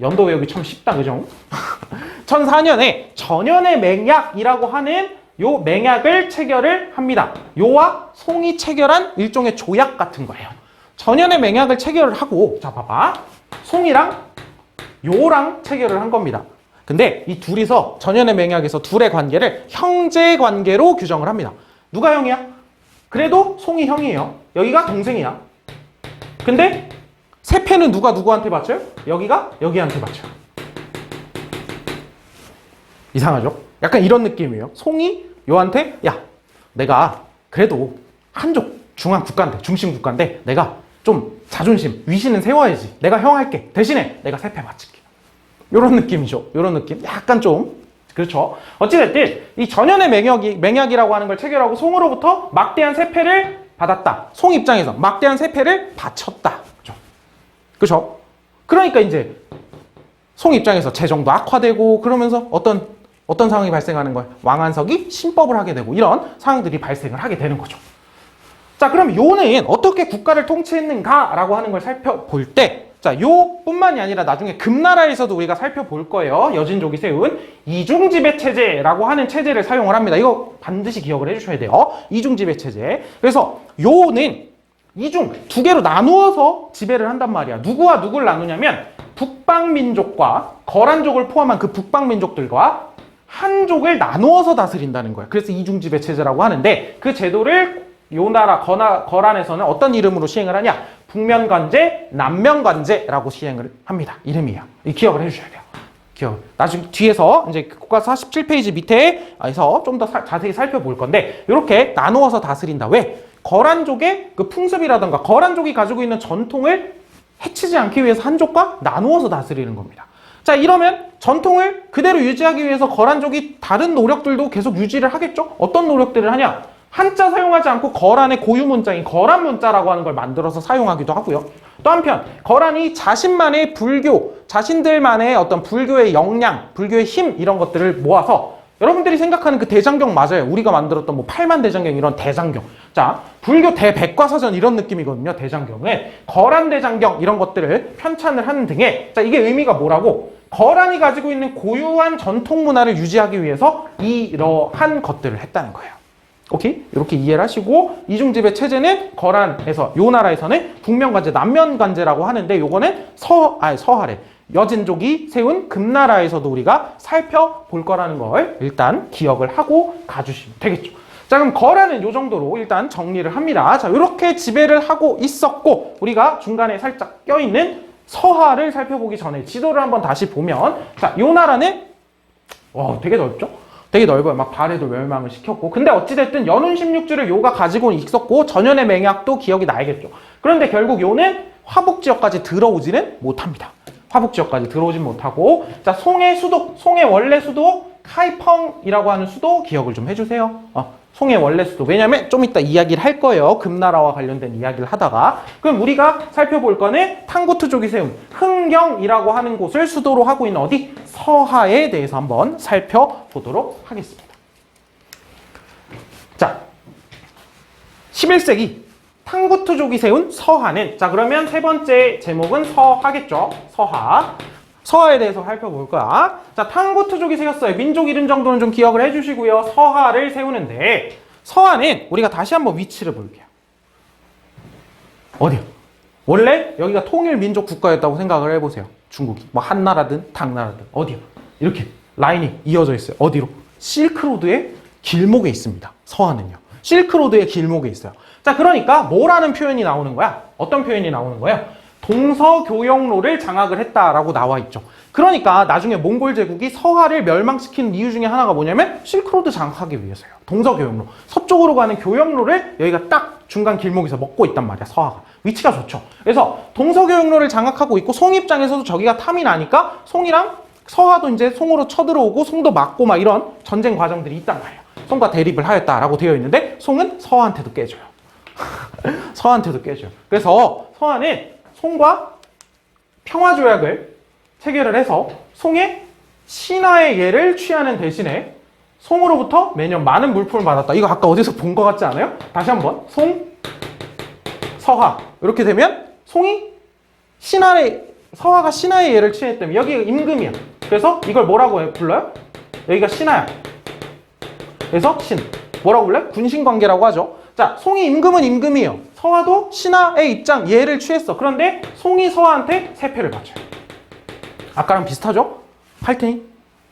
연도 외우기 참 쉽다. 그죠? 1004년에 전연의 맹약이라고 하는 요 맹약을 체결을 합니다. 요와 송이 체결한 일종의 조약 같은 거예요. 전연의 맹약을 체결을 하고, 자, 봐봐. 송이랑 요랑 체결을 한 겁니다. 근데 이 둘이서 전연의 맹약에서 둘의 관계를 형제 관계로 규정을 합니다. 누가 형이야? 그래도 송이 형이에요. 여기가 동생이야. 근데 세패는 누가 누구한테 바쳐요? 여기가 여기한테 바쳐요. 이상하죠? 약간 이런 느낌이에요. 송이 요한테, 야, 내가 그래도 한족 중앙 국가인데, 중심 국가인데 내가 좀 자존심, 위신은 세워야지. 내가 형 할게. 대신에 내가 세패 바칠게. 요런 느낌이죠. 요런 느낌. 약간 좀 그렇죠. 어찌됐든 이 전연의 맹약이라고 하는 걸 체결하고 송으로부터 막대한 세패를 받았다. 송 입장에서 막대한 세패를 바쳤다. 그렇죠. 그렇죠. 그러니까 이제 송 입장에서 재정도 악화되고 그러면서 어떤 상황이 발생하는 거예요? 왕안석이 신법을 하게 되고 이런 상황들이 발생을 하게 되는 거죠. 자, 그럼 요는 어떻게 국가를 통치했는가라고 하는 걸 살펴볼 때, 자, 요뿐만이 아니라 나중에 금나라에서도 우리가 살펴볼 거예요. 여진족이 세운 이중지배 체제라고 하는 체제를 사용을 합니다. 이거 반드시 기억을 해주셔야 돼요. 이중지배 체제. 그래서 요는 이중, 두 개로 나누어서 지배를 한단 말이야. 누구와 누구를 나누냐면 북방민족과 거란족을 포함한 그 북방민족들과 한족을 나누어서 다스린다는 거야. 그래서 이중지배 체제라고 하는데 그 제도를 요 나라 거란에서는 어떤 이름으로 시행을 하냐? 북면관제, 남면관제라고 시행을 합니다. 이름이에요. 이 기억을 해주셔야 돼요. 기억. 나중에 뒤에서 이제 국가서 47페이지 밑에서 좀 더 자세히 살펴볼 건데 이렇게 나누어서 다스린다. 왜? 거란족의 그 풍습이라던가 거란족이 가지고 있는 전통을 해치지 않기 위해서 한족과 나누어서 다스리는 겁니다. 자, 이러면 전통을 그대로 유지하기 위해서 거란족이 다른 노력들도 계속 유지를 하겠죠? 어떤 노력들을 하냐? 한자 사용하지 않고 거란의 고유 문자인 거란 문자라고 하는 걸 만들어서 사용하기도 하고요. 또 한편 거란이 자신만의 불교, 자신들만의 어떤 불교의 역량, 불교의 힘 이런 것들을 모아서 여러분들이 생각하는 그 대장경 맞아요. 우리가 만들었던 뭐 8만 대장경 이런 대장경. 자, 불교 대백과사전 이런 느낌이거든요. 대장경은 거란 대장경 이런 것들을 편찬을 하는 등의, 자, 이게 의미가 뭐라고? 거란이 가지고 있는 고유한 전통 문화를 유지하기 위해서 이러한 것들을 했다는 거예요. 오케이? 이렇게 이해를 하시고 이중지배 체제는 거란에서 요 나라에서는 북면관제, 남면관제라고 하는데 요거는 서하래. 여진족이 세운 금나라에서도 우리가 살펴볼 거라는 걸 일단 기억을 하고 가주시면 되겠죠. 자, 그럼 거라는 요 정도로 일단 정리를 합니다. 자, 이렇게 지배를 하고 있었고 우리가 중간에 살짝 껴있는 서하를 살펴보기 전에 지도를 한번 다시 보면 자, 요 나라는 되게 넓죠? 되게 넓어요. 막 발해도 멸망을 시켰고 근데 어찌됐든 연운 16주를 요가 가지고 있었고 전연의 맹약도 기억이 나야겠죠. 그런데 결국 요는 화북지역까지 들어오지는 못합니다. 화북지역까지 들어오진 못하고 자, 송의 수도, 송의 원래 수도 카이펑이라고 하는 수도 기억을 좀 해주세요. 송의 원래 수도. 왜냐면 좀 이따 이야기를 할 거예요. 금나라와 관련된 이야기를 하다가. 그럼 우리가 살펴볼 거는 탕구투족이 세운 흥경이라고 하는 곳을 수도로 하고 있는 어디? 서하에 대해서 한번 살펴보도록 하겠습니다. 자, 11세기 탕구투족이 세운 서하는 자, 그러면 세 번째 제목은 서하겠죠. 서하에 대해서 살펴볼 거야. 자, 탕구투족이 세웠어요. 민족 이름 정도는 좀 기억을 해주시고요. 서하를 세우는데 서하는 우리가 다시 한번 위치를 볼게요. 어디요? 원래 여기가 통일민족 국가였다고 생각을 해보세요. 중국이. 뭐 한나라든 당나라든 어디요? 이렇게 라인이 이어져 있어요. 어디로? 실크로드의 길목에 있습니다. 서하는요. 실크로드의 길목에 있어요. 자, 그러니까 뭐라는 표현이 나오는 거야? 어떤 표현이 나오는 거예요? 동서교역로를 장악을 했다라고 나와 있죠. 그러니까 나중에 몽골 제국이 서하를 멸망시키는 이유 중에 하나가 뭐냐면 실크로드 장악하기 위해서예요. 동서교역로. 서쪽으로 가는 교역로를 여기가 딱 중간 길목에서 먹고 있단 말이야, 서하가. 위치가 좋죠. 그래서 동서교역로를 장악하고 있고 송 입장에서도 저기가 탐이 나니까 송이랑 서하도 이제 송으로 쳐들어오고 송도 막고 막 이런 전쟁 과정들이 있단 말이야. 송과 대립을 하였다라고 되어 있는데 송은 서하한테도 깨져요. 서하한테도 깨져요. 그래서 서하는 송과 평화조약을 체결을 해서 송의 신하의 예를 취하는 대신에 송으로부터 매년 많은 물품을 받았다. 이거 아까 어디서 본 것 같지 않아요? 다시 한번 송, 서하 이렇게 되면 송이 서하가 신하의 예를 취했다면 여기가 임금이야. 그래서 이걸 뭐라고 불러요? 여기가 신하야. 그래서 신 뭐라고 불러요? 군신관계라고 하죠. 자, 송이 임금은 임금이에요. 서하도 신하의 입장 예를 취했어. 그런데 송이 서하한테 세패를 바쳐요. 아까랑 비슷하죠? 할 테니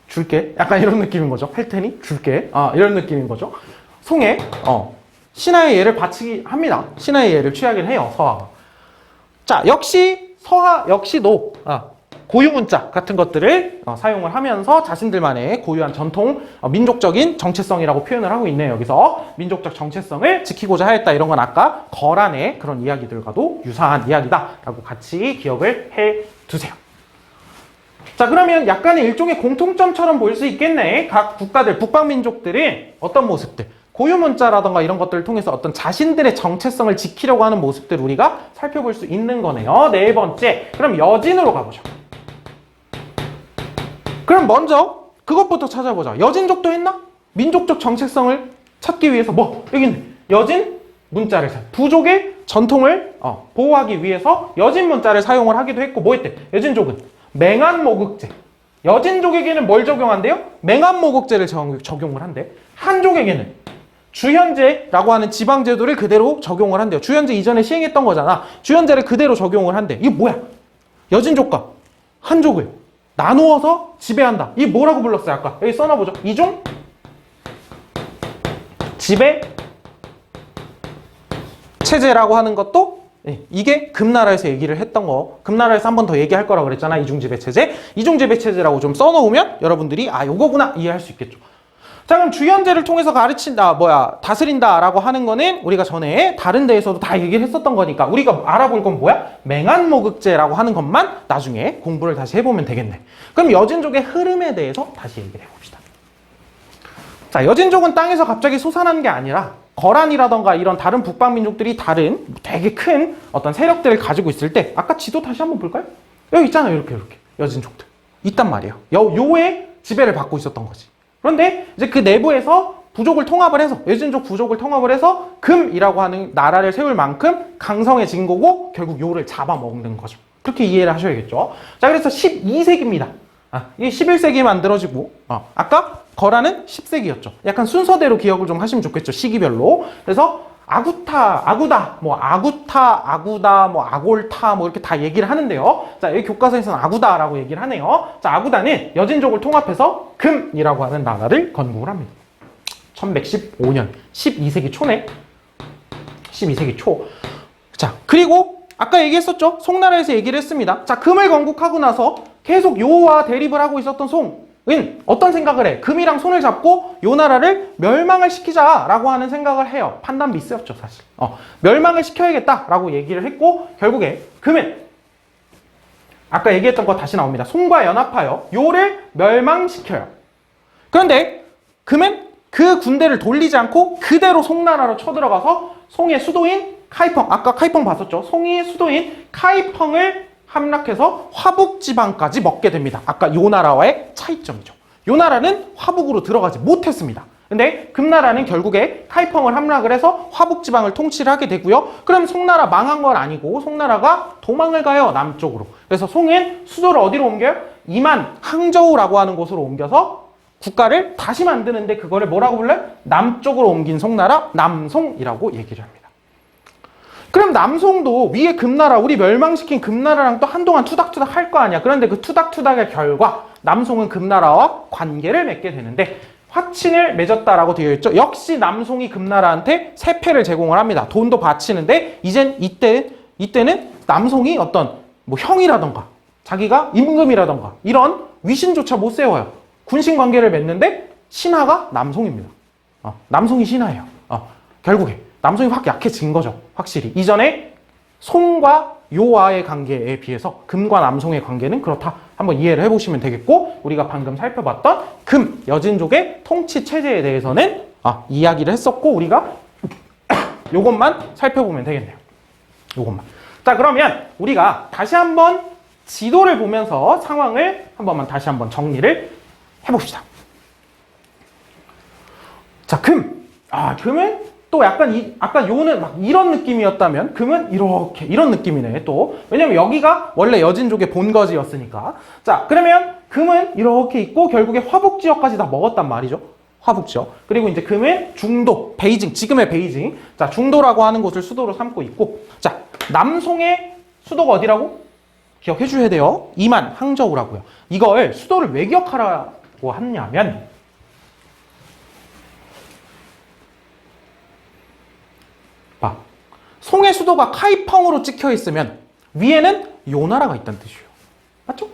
줄게. 약간 이런 느낌인 거죠. 할 테니 줄게. 이런 느낌인 거죠. 송에 신하의 예를 바치기 합니다. 신하의 예를 취하긴 해요. 서하가. 자, 역시 서하 역시도 고유문자 같은 것들을 사용을 하면서 자신들만의 고유한 전통 민족적인 정체성이라고 표현을 하고 있네요. 여기서 민족적 정체성을 지키고자 하였다. 이런 건 아까 거란의 그런 이야기들과도 유사한 이야기다라고 같이 기억을 해두세요. 자, 그러면 약간의 일종의 공통점처럼 보일 수 있겠네. 각 국가들, 북방민족들은 어떤 모습들, 고유문자라던가 이런 것들을 통해서 어떤 자신들의 정체성을 지키려고 하는 모습들을 우리가 살펴볼 수 있는 거네요. 네 번째, 그럼 여진으로 가보죠. 그럼 먼저 그것부터 찾아보자. 여진족도 했나? 민족적 정체성을 찾기 위해서 여기 있네. 여진 문자를 부족의 전통을 보호하기 위해서 여진 문자를 사용을 하기도 했고 뭐 했대? 여진족은 맹한모극제. 여진족에게는 뭘 적용한대요? 맹한모극제를 적용을 한대. 한족에게는 주현제라고 하는 지방제도를 그대로 적용을 한대요. 주현제 이전에 시행했던 거잖아. 주현제를 그대로 적용을 한대. 이게 뭐야? 여진족과 한족을 나누어서 지배한다. 이 뭐라고 불렀어요? 아까 여기 써놔보죠. 이종 지배 체제라고 하는 것도 이게 금나라에서 얘기를 했던 거. 금나라에서 한 번 더 얘기할 거라고 그랬잖아. 이중지배 체제. 이중지배 체제라고 좀 써놓으면 여러분들이 요거구나 이해할 수 있겠죠. 자, 그럼 주현제를 통해서 다스린다라고 하는 거는 우리가 전에 다른 데에서도 다 얘기를 했었던 거니까 우리가 알아볼 건 뭐야? 맹한모극제라고 하는 것만 나중에 공부를 다시 해보면 되겠네. 그럼 여진족의 흐름에 대해서 다시 얘기를 해봅시다. 자, 여진족은 땅에서 갑자기 솟아난 게 아니라 거란이라던가 이런 다른 북방민족들이 다른 되게 큰 어떤 세력들을 가지고 있을 때 아까 지도 다시 한번 볼까요? 여기 있잖아요. 이렇게 여진족들 있단 말이에요. 요의 지배를 받고 있었던 거지. 그런데 이제 그 내부에서 부족을 통합을 해서 여진족 부족을 통합을 해서 금이라고 하는 나라를 세울 만큼 강성해진 거고 결국 요를 잡아먹는 거죠. 그렇게 이해를 하셔야겠죠. 자, 그래서 12세기입니다. 이게 11세기에 만들어지고 아까 거란은 10세기였죠. 약간 순서대로 기억을 좀 하시면 좋겠죠. 시기별로. 그래서 아구타, 아구다, 뭐 아구타, 아구다, 뭐 아골타 뭐 이렇게 다 얘기를 하는데요. 자, 여기 교과서에서는 아구다라고 얘기를 하네요. 자, 아구다는 여진족을 통합해서 금이라고 하는 나라를 건국을 합니다. 1115년, 12세기 초네. 12세기 초. 자, 그리고 아까 얘기했었죠. 송나라에서 얘기를 했습니다. 자, 금을 건국하고 나서 계속 요와 대립을 하고 있었던 송은 어떤 생각을 해? 금이랑 손을 잡고 요 나라를 멸망을 시키자라고 하는 생각을 해요. 판단 미스였죠, 사실. 멸망을 시켜야겠다라고 얘기를 했고 결국에 금은 아까 얘기했던 거 다시 나옵니다. 송과 연합하여 요를 멸망시켜요. 그런데 금은 그 군대를 돌리지 않고 그대로 송나라로 쳐들어가서 송의 수도인 카이펑, 아까 카이펑 봤었죠? 송의 수도인 카이펑을 함락해서 화북지방까지 먹게 됩니다. 아까 요 나라와의 차이점이죠. 요 나라는 화북으로 들어가지 못했습니다. 근데 금나라는 결국에 카이펑을 함락을 해서 화북지방을 통치를 하게 되고요. 그럼 송나라 망한 건 아니고 송나라가 도망을 가요, 남쪽으로. 그래서 송은 수도를 어디로 옮겨요? 이만 항저우라고 하는 곳으로 옮겨서 국가를 다시 만드는데 그거를 뭐라고 불러요? 남쪽으로 옮긴 송나라, 남송이라고 얘기를 합니다. 그럼 남송도 위에 금나라, 우리 멸망시킨 금나라랑 또 한동안 투닥투닥 할 거 아니야. 그런데 그 투닥투닥의 결과 남송은 금나라와 관계를 맺게 되는데 화친을 맺었다라고 되어 있죠. 역시 남송이 금나라한테 세패를 제공을 합니다. 돈도 바치는데 이때는 남송이 어떤 뭐 형이라던가 자기가 임금이라던가 이런 위신조차 못 세워요. 군신 관계를 맺는데 신하가 남송입니다. 남송이 신하예요. 결국에 남송이 확 약해진 거죠. 확실히. 이전에 송과 요와의 관계에 비해서 금과 남송의 관계는 그렇다. 한번 이해를 해보시면 되겠고 우리가 방금 살펴봤던 금, 여진족의 통치 체제에 대해서는 이야기를 했었고 우리가 요것만 살펴보면 되겠네요. 요것만. 자, 그러면 우리가 다시 한번 지도를 보면서 상황을 한 번만 다시 한번 정리를 해봅시다. 자, 금. 금은 또 약간 아까 요는 막 이런 느낌이었다면 금은 이렇게 이런 느낌이네 또. 왜냐면 여기가 원래 여진족의 본거지였으니까. 자, 그러면 금은 이렇게 있고 결국에 화북 지역까지 다 먹었단 말이죠. 화북 지역. 그리고 이제 금은 중도, 베이징, 지금의 베이징. 자, 중도라고 하는 곳을 수도로 삼고 있고. 자, 남송의 수도가 어디라고? 기억해 주셔야 돼요. 이만 항저우라고요. 이걸 수도를 왜 기억하라고 하냐면 송의 수도가 카이펑으로 찍혀 있으면 위에는 요 나라가 있다는 뜻이에요. 맞죠?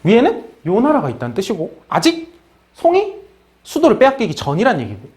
위에는 요 나라가 있다는 뜻이고 아직 송이 수도를 빼앗기기 전이란 얘기고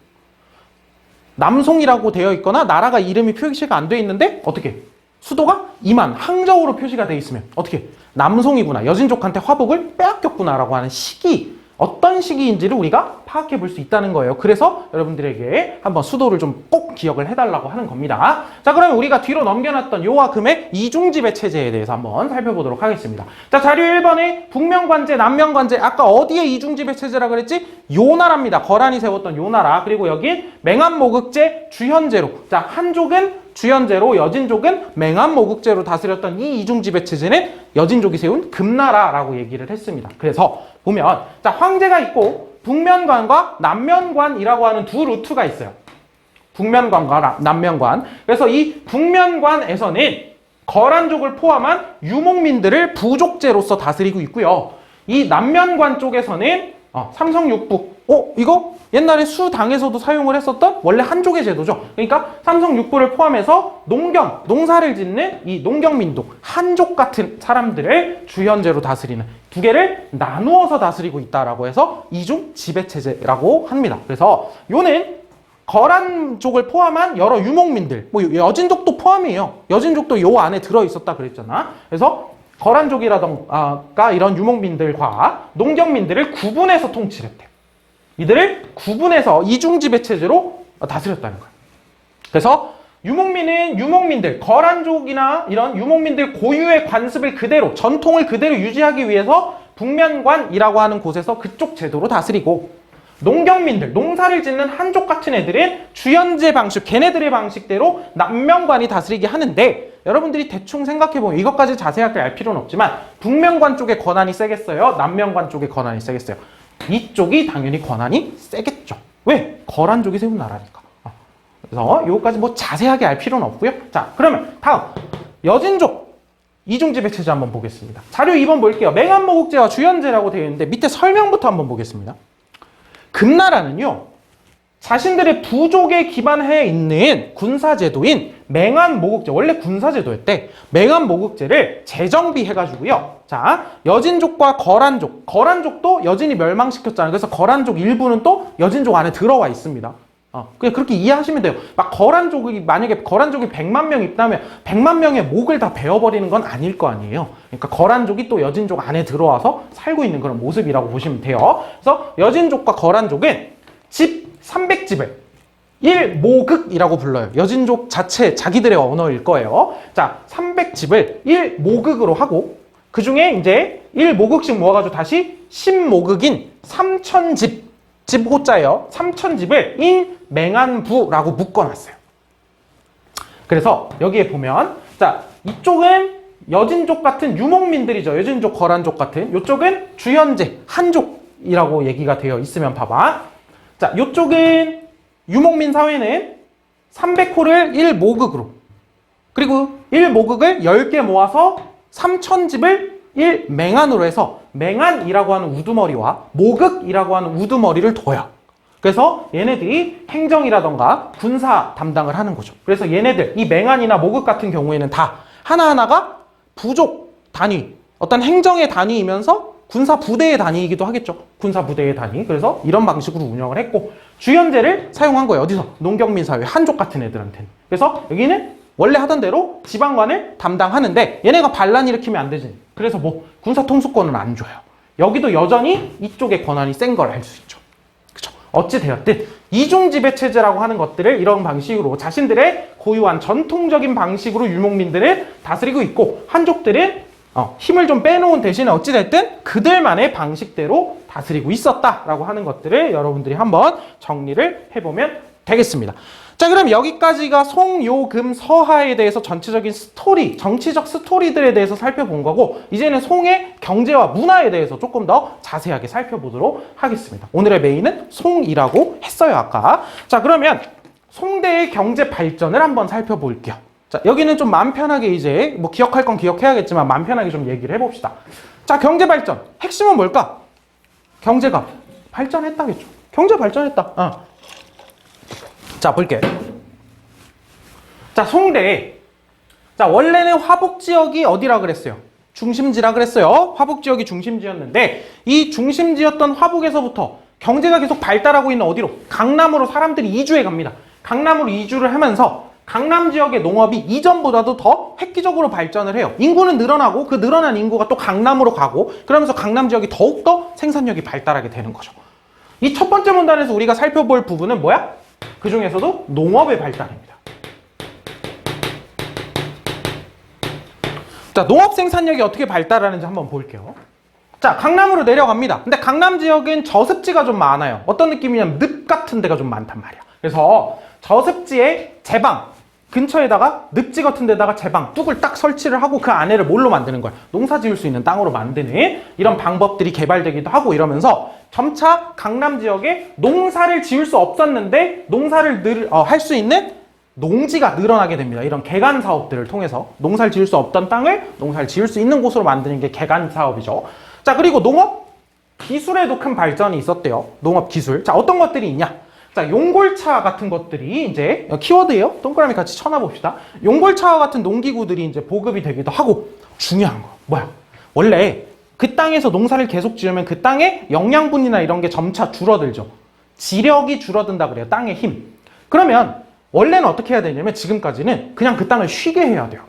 남송이라고 되어 있거나 나라가 이름이 표시가 안 돼 있는데 어떻게? 수도가 이만 항저우로 표시가 돼 있으면 어떻게? 남송이구나. 여진족한테 화북을 빼앗겼구나라고 하는 시기 어떤 시기인지를 우리가 파악해 볼 수 있다는 거예요. 그래서 여러분들에게 한번 수도를 좀 꼭 기억을 해달라고 하는 겁니다. 자, 그러면 우리가 뒤로 넘겨놨던 요와 금의 이중지배 체제에 대해서 한번 살펴보도록 하겠습니다. 자, 자료 1번에 북면관제, 남면관제 아까 어디에 이중지배 체제라 그랬지? 요 나라입니다. 거란이 세웠던 요 나라. 그리고 여기 맹암모극제, 주현제로. 자, 한족은 주현제로 여진족은 맹암모극제로 다스렸던 이 이중지배 체제는 여진족이 세운 금나라라고 얘기를 했습니다. 그래서 보면 자, 황제가 있고 북면관과 남면관이라고 하는 두 루트가 있어요. 북면관과 남면관. 그래서 이 북면관에서는 거란족을 포함한 유목민들을 부족제로서 다스리고 있고요. 이 남면관 쪽에서는 삼성육부. 이거 옛날에 수당에서도 사용을 했었던 원래 한족의 제도죠. 그러니까 삼성육부를 포함해서 농사를 짓는 이 농경민족, 한족 같은 사람들을 주현제로 다스리는 두 개를 나누어서 다스리고 있다라고 해서 이중 지배체제라고 합니다. 그래서 요는 거란족을 포함한 여러 유목민들, 뭐 여진족도 포함이에요. 여진족도 요 안에 들어있었다 그랬잖아. 그래서 거란족이라던가 이런 유목민들과 농경민들을 구분해서 통치를 했대요. 이들을 구분해서 이중지배체제로 다스렸다는 거예요. 그래서 유목민은 유목민들, 거란족이나 이런 유목민들 고유의 관습을 그대로, 전통을 그대로 유지하기 위해서 북면관이라고 하는 곳에서 그쪽 제도로 다스리고 농경민들, 농사를 짓는 한족 같은 애들은 주현제 방식, 걔네들의 방식대로 남면관이 다스리게 하는데 여러분들이 대충 생각해보면 이것까지 자세하게 알 필요는 없지만 북면관 쪽의 권한이 세겠어요? 남면관 쪽의 권한이 세겠어요? 이쪽이 당연히 권한이 세겠죠. 왜? 거란족이 세운 나라니까. 그래서 요거까지 뭐 자세하게 알 필요는 없고요. 자, 그러면 다음 여진족 이중지배 체제 한번 보겠습니다. 자료 2번 볼게요. 맹한모국제와 주연제라고 되어 있는데 밑에 설명부터 한번 보겠습니다. 금나라는요, 자신들의 부족에 기반해 있는 군사제도인 맹한모국제, 원래 군사제도였대. 맹한모국제를 재정비해가지고요. 자, 여진족과 거란족도 여진이 멸망시켰잖아요. 그래서 거란족 일부는 또 여진족 안에 들어와 있습니다. 그냥 그렇게 이해하시면 돼요. 막 만약에 거란족이 100만 명 있다면 100만 명의 목을 다 베어버리는 건 아닐 거 아니에요. 그러니까 거란족이 또 여진족 안에 들어와서 살고 있는 그런 모습이라고 보시면 돼요. 그래서 여진족과 거란족은 집 300집을 1모극이라고 불러요. 여진족 자체 자기들의 언어일 거예요. 자, 300집을 1모극으로 하고 그 중에 이제 1모극씩 모아가지고 다시 10모극인 3000집, 집 호자예요. 3000집을 인맹한부라고 묶어놨어요. 그래서 여기에 보면 자, 이쪽은 여진족 같은 유목민들이죠. 여진족, 거란족 같은. 이쪽은 주현제, 한족이라고 얘기가 되어 있으면 봐봐. 자, 이쪽은 유목민 사회는 300호를 1모극으로, 그리고 1모극을 10개 모아서 3000집을 1맹한으로 해서 맹한이라고 하는 우두머리와 모극이라고 하는 우두머리를 둬요. 그래서 얘네들이 행정이라던가 군사 담당을 하는 거죠. 그래서 얘네들, 이 맹한이나 모극 같은 경우에는 다 하나하나가 부족 단위, 어떤 행정의 단위이면서 군사 부대의 단위이기도 하겠죠. 군사 부대의 단위. 그래서 이런 방식으로 운영을 했고, 주연제를 사용한 거예요. 어디서? 농경민 사회, 한족 같은 애들한테는. 그래서 여기는 원래 하던 대로 지방관을 담당하는데 얘네가 반란 일으키면 안 되지. 그래서 뭐 군사 통수권은 안 줘요. 여기도 여전히 이쪽의 권한이 센 걸 알 수 있죠. 그렇죠? 어찌 되었든 이중지배 체제라고 하는 것들을 이런 방식으로 자신들의 고유한 전통적인 방식으로 유목민들을 다스리고 있고, 한족들은 힘을 좀 빼놓은 대신에 어찌됐든 그들만의 방식대로 다스리고 있었다라고 하는 것들을 여러분들이 한번 정리를 해보면 되겠습니다. 자, 그럼 여기까지가 송, 요, 금, 서하에 대해서 전체적인 스토리, 정치적 스토리들에 대해서 살펴본 거고, 이제는 송의 경제와 문화에 대해서 조금 더 자세하게 살펴보도록 하겠습니다. 오늘의 메인은 송이라고 했어요, 아까. 자, 그러면 송대의 경제 발전을 한번 살펴볼게요. 자, 여기는 좀 마음 편하게 이제 뭐 기억할 건 기억해야겠지만 마음 편하게 좀 얘기를 해봅시다. 자, 경제 발전. 핵심은 뭘까? 경제가 발전했다겠죠. 경제 발전했다. 자, 볼게요. 자, 송대. 자, 원래는 화북지역이 어디라 그랬어요? 중심지라 그랬어요. 화북지역이 중심지였는데 이 중심지였던 화북에서부터 경제가 계속 발달하고 있는 어디로? 강남으로 사람들이 이주해 갑니다. 강남으로 이주를 하면서 강남 지역의 농업이 이전보다도 더 획기적으로 발전을 해요. 인구는 늘어나고 그 늘어난 인구가 또 강남으로 가고, 그러면서 강남 지역이 더욱더 생산력이 발달하게 되는 거죠. 이 첫 번째 문단에서 우리가 살펴볼 부분은 뭐야? 그 중에서도 농업의 발달입니다. 자, 농업 생산력이 어떻게 발달하는지 한번 볼게요. 자, 강남으로 내려갑니다. 근데 강남 지역은 저습지가 좀 많아요. 어떤 느낌이냐면 늪 같은 데가 좀 많단 말이야. 그래서 저습지의 제방 근처에다가 늪지 같은 데다가 제방 뚝을 딱 설치를 하고 그 안에를 뭘로 만드는 거야? 농사 지을 수 있는 땅으로 만드는 이런 방법들이 개발되기도 하고, 이러면서 점차 강남 지역에 농사를 지을 수 없었는데 농사를 할 수 있는 농지가 늘어나게 됩니다. 이런 개간 사업들을 통해서 농사를 지을 수 없던 땅을 농사를 지을 수 있는 곳으로 만드는 게 개간 사업이죠. 자, 그리고 농업 기술에도 큰 발전이 있었대요. 농업 기술. 자, 어떤 것들이 있냐? 자, 용골차 같은 것들이 이제 키워드예요. 동그라미 같이 쳐놔봅시다. 용골차와 같은 농기구들이 이제 보급이 되기도 하고, 중요한 거 뭐야? 원래 그 땅에서 농사를 계속 지으면 그 땅의 영양분이나 이런 게 점차 줄어들죠. 지력이 줄어든다 그래요. 땅의 힘. 그러면 원래는 어떻게 해야 되냐면 지금까지는 그냥 그 땅을 쉬게 해야 돼요.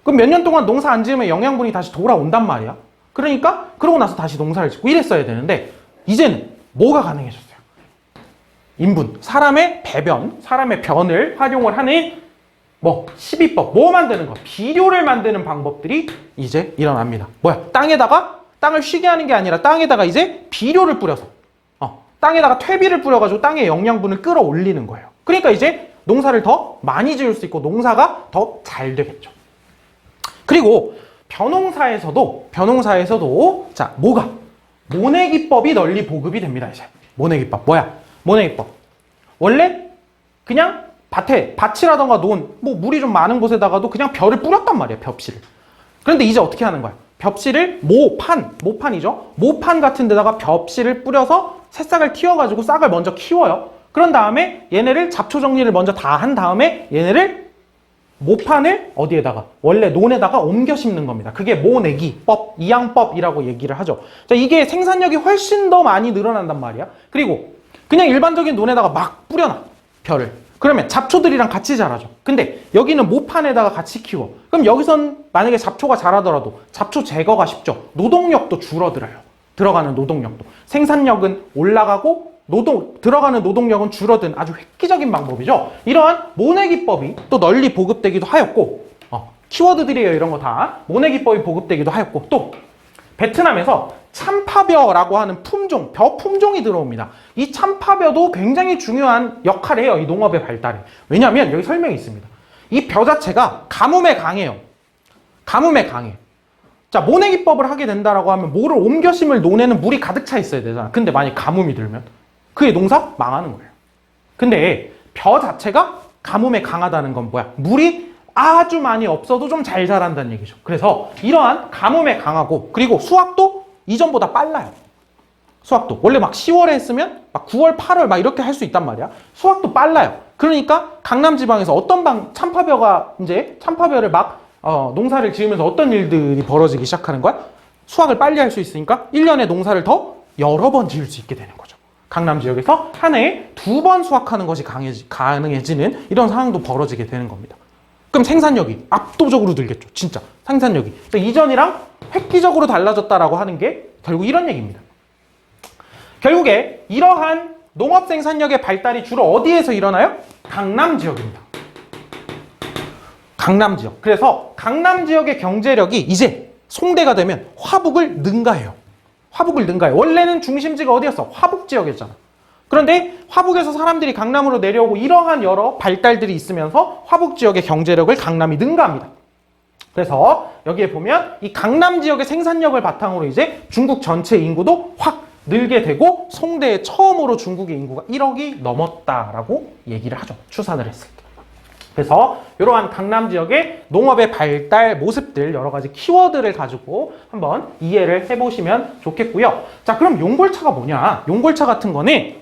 그럼 몇 년 동안 농사 안 지으면 영양분이 다시 돌아온단 말이야. 그러니까 그러고 나서 다시 농사를 짓고 이랬어야 되는데, 이제는 뭐가 가능해졌어요? 인분, 사람의 배변, 사람의 변을 활용을 하는 뭐 시비법, 뭐 만드는 거, 비료를 만드는 방법들이 이제 일어납니다. 뭐야? 땅에다가 땅을 쉬게 하는 게 아니라 땅에다가 이제 비료를 뿌려서 땅에다가 퇴비를 뿌려가지고 땅의 영양분을 끌어올리는 거예요. 그러니까 이제 농사를 더 많이 지을 수 있고 농사가 더 잘 되겠죠. 그리고 벼농사에서도 자, 뭐가? 모내기법이 널리 보급이 됩니다. 이제 모내기법 뭐야? 모내기법 원래 그냥 밭이라던가 뭐 물이 좀 많은 곳에다가도 그냥 벼를 뿌렸단 말이야, 벽실을. 그런데 이제 어떻게 하는 거야? 벽실을 모판이죠? 모판 같은 데다가 벽실을 뿌려서 새싹을 틔워가지고 싹을 먼저 키워요. 그런 다음에 얘네를 잡초 정리를 먼저 다 한 다음에 얘네를 모판을 어디에다가? 원래 논에다가 옮겨 심는 겁니다. 그게 모내기법, 이양법이라고 얘기를 하죠. 자, 이게 생산력이 훨씬 더 많이 늘어난단 말이야. 그리고 그냥 일반적인 논에다가 막 뿌려놔, 벼를. 그러면 잡초들이랑 같이 자라죠. 근데 여기는 모판에다가 같이 키워. 그럼 여기선 만약에 잡초가 자라더라도 잡초 제거가 쉽죠. 노동력도 줄어들어요. 들어가는 노동력도. 생산력은 올라가고 들어가는 노동력은 줄어든 아주 획기적인 방법이죠. 이러한 모내기법이 또 널리 보급되기도 하였고, 키워드들이에요. 이런 거 다. 모내기법이 보급되기도 하였고, 또 베트남에서 참파벼라고 하는 벼 품종이 들어옵니다. 이 참파벼도 굉장히 중요한 역할을 해요. 이 농업의 발달에. 왜냐하면 여기 설명이 있습니다. 이 벼 자체가 가뭄에 강해요. 가뭄에 강해. 자, 모내기법을 하게 된다라고 하면 뭐를 옮겨 심을 논에는 물이 가득 차 있어야 되잖아. 근데 만약 가뭄이 들면 그의 농사 망하는 거예요. 근데 벼 자체가 가뭄에 강하다는 건 뭐야? 물이 아주 많이 없어도 좀 잘 자란다는 얘기죠. 그래서 이러한 가뭄에 강하고, 그리고 수확도 이전보다 빨라요. 수확도 원래 막 10월에 했으면 막 9월, 8월 막 이렇게 할 수 있단 말이야. 수확도 빨라요. 그러니까 강남 지방에서 참파벼를 막 농사를 지으면서 어떤 일들이 벌어지기 시작하는 거야? 수확을 빨리 할 수 있으니까 1년에 농사를 더 여러 번 지을 수 있게 되는 거죠. 강남 지역에서 한 해에 2번 수확하는 것이 가능해지는 이런 상황도 벌어지게 되는 겁니다. 그럼 생산력이 압도적으로 늘겠죠. 진짜 생산력이. 이전이랑 획기적으로 달라졌다라고 하는 게 결국 이런 얘기입니다. 결국에 이러한 농업 생산력의 발달이 주로 어디에서 일어나요? 강남 지역입니다. 강남 지역. 그래서 강남 지역의 경제력이 이제 송대가 되면 화북을 능가해요. 화북을 능가해요. 원래는 중심지가 어디였어? 화북 지역이었잖아. 그런데 화북에서 사람들이 강남으로 내려오고 이러한 여러 발달들이 있으면서 화북 지역의 경제력을 강남이 능가합니다. 그래서 여기에 보면 이 강남 지역의 생산력을 바탕으로 이제 중국 전체 인구도 확 늘게 되고 송대에 처음으로 중국의 인구가 1억이 넘었다라고 얘기를 하죠. 추산을 했을 때. 그래서 이러한 강남 지역의 농업의 발달 모습들, 여러 가지 키워드를 가지고 한번 이해를 해보시면 좋겠고요. 자, 그럼 용골차가 뭐냐? 용골차 같은 거는,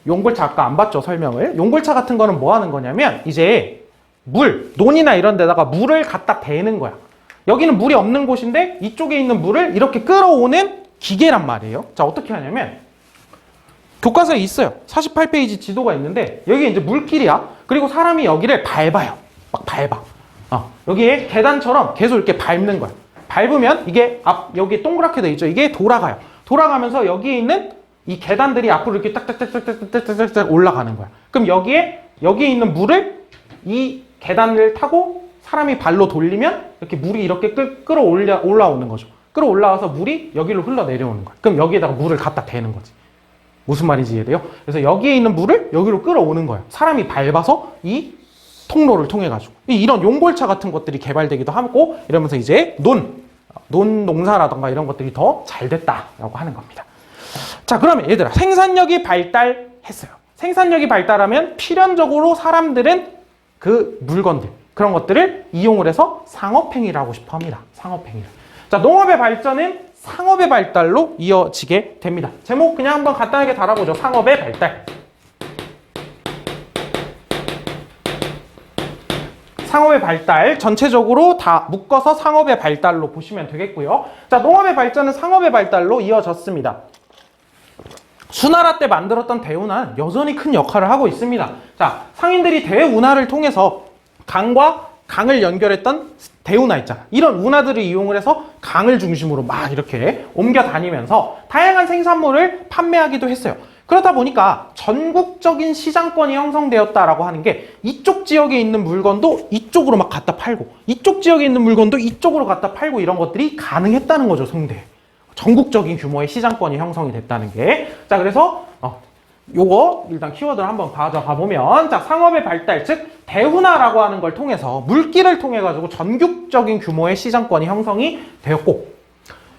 용골차 아까 안 봤죠, 설명을. 용골차 같은 거는 뭐 하는 거냐면 이제 논이나 이런 데다가 물을 갖다 대는 거야. 여기는 물이 없는 곳인데 이쪽에 있는 물을 이렇게 끌어오는 기계란 말이에요. 자, 어떻게 하냐면 교과서에 있어요. 48페이지 지도가 있는데 여기 이제 물길이야. 그리고 사람이 여기를 밟아요. 막 밟아. 여기에 계단처럼 계속 이렇게 밟는 거야. 밟으면 이게 여기 동그랗게 돼 있죠. 이게 돌아가요. 돌아가면서 여기에 있는 이 계단들이 앞으로 이렇게 딱딱딱딱딱딱딱 올라가는 거야. 그럼 여기에 있는 물을 이 계단을 타고 사람이 발로 돌리면 이렇게 물이 이렇게 올라오는 거죠. 끌어올라와서 물이 여기로 흘러내려오는 거야. 그럼 여기에다가 물을 갖다 대는 거지. 무슨 말인지 이해돼요? 그래서 여기에 있는 물을 여기로 끌어오는 거예요. 사람이 밟아서 이 통로를 통해 가지고 이런 용골차 같은 것들이 개발되기도 하고 이러면서 이제 논 농사라던가 이런 것들이 더 잘 됐다라고 하는 겁니다. 자, 그러면 얘들아, 생산력이 발달했어요. 생산력이 발달하면 필연적으로 사람들은 그 물건들, 그런 것들을 이용을 해서 상업행위를 하고 싶어 합니다. 상업행위를. 자, 농업의 발전은 상업의 발달로 이어지게 됩니다. 제목 그냥 한번 간단하게 달아보죠. 상업의 발달. 상업의 발달, 전체적으로 다 묶어서 상업의 발달로 보시면 되겠고요. 자, 농업의 발전은 상업의 발달로 이어졌습니다. 수나라 때 만들었던 대운하는 여전히 큰 역할을 하고 있습니다. 자, 상인들이 대운하를 통해서 강을 연결했던 대운하 있잖아. 이런 운하들을 이용을 해서 강을 중심으로 막 이렇게 옮겨 다니면서 다양한 생산물을 판매하기도 했어요. 그러다 보니까 전국적인 시장권이 형성되었다라고 하는 게 이쪽 지역에 있는 물건도 이쪽으로 막 갖다 팔고 이쪽 지역에 있는 물건도 이쪽으로 갖다 팔고 이런 것들이 가능했다는 거죠, 송대. 전국적인 규모의 시장권이 형성이 됐다는 게. 자, 그래서 요거 일단 키워드를 한번 가져가 보면, 자, 상업의 발달, 즉 대운하라고 하는 걸 통해서 물길을 통해 가지고 전국적인 규모의 시장권이 형성이 되었고,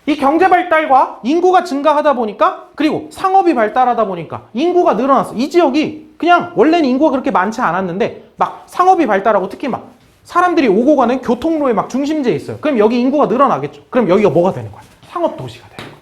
이 경제 발달과 인구가 증가하다 보니까, 그리고 상업이 발달하다 보니까 인구가 늘어났어. 이 지역이 그냥 원래는 인구가 그렇게 많지 않았는데 막 상업이 발달하고 특히 막 사람들이 오고 가는 교통로의 막 중심지에 있어요. 그럼 여기 인구가 늘어나겠죠. 그럼 여기가 뭐가 되는 거야? 상업 도시가 되는 거야.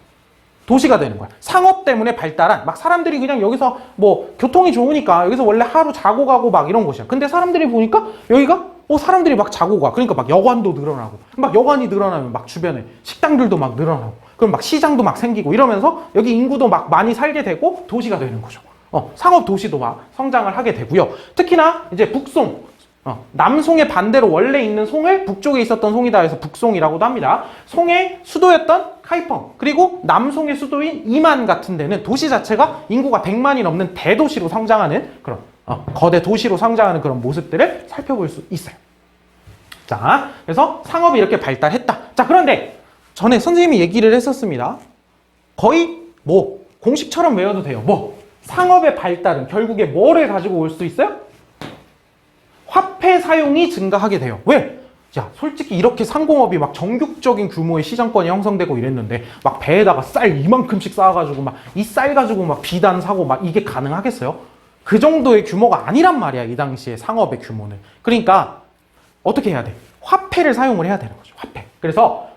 도시가 되는 거야. 상업 때문에 발달한 막 사람들이 그냥 여기서 뭐 교통이 좋으니까 여기서 원래 하루 자고 가고 막 이런 곳이야. 근데 사람들이 보니까 여기가 사람들이 막 자고 가. 그러니까 막 여관도 늘어나고 막 여관이 늘어나면 막 주변에 식당들도 막 늘어나고 그럼 막 시장도 막 생기고 이러면서 여기 인구도 막 많이 살게 되고 도시가 되는 거죠. 상업 도시도 막 성장을 하게 되고요. 특히나 이제 북송. 남송의 반대로 원래 있는 송을 북쪽에 있었던 송이다 해서 북송이라고도 합니다. 송의 수도였던 카이펑 그리고 남송의 수도인 이만 같은 데는 도시 자체가 인구가 100만이 넘는 대도시로 성장하는 그런 거대 도시로 성장하는 그런 모습들을 살펴볼 수 있어요. 자, 그래서 상업이 이렇게 발달했다. 자, 그런데 전에 선생님이 얘기를 했었습니다. 거의 뭐 공식처럼 외워도 돼요. 뭐 상업의 발달은 결국에 뭐를 가지고 올 수 있어요? 화폐 사용이 증가하게 돼요. 왜? 야, 솔직히 이렇게 상공업이 막 전국적인 규모의 시장권이 형성되고 이랬는데 막 배에다가 쌀 이만큼씩 쌓아가지고 막 이 쌀 가지고 막 비단 사고 막 이게 가능하겠어요? 그 정도의 규모가 아니란 말이야, 이 당시에 상업의 규모는. 그러니까 어떻게 해야 돼? 화폐를 사용을 해야 되는 거죠. 화폐. 그래서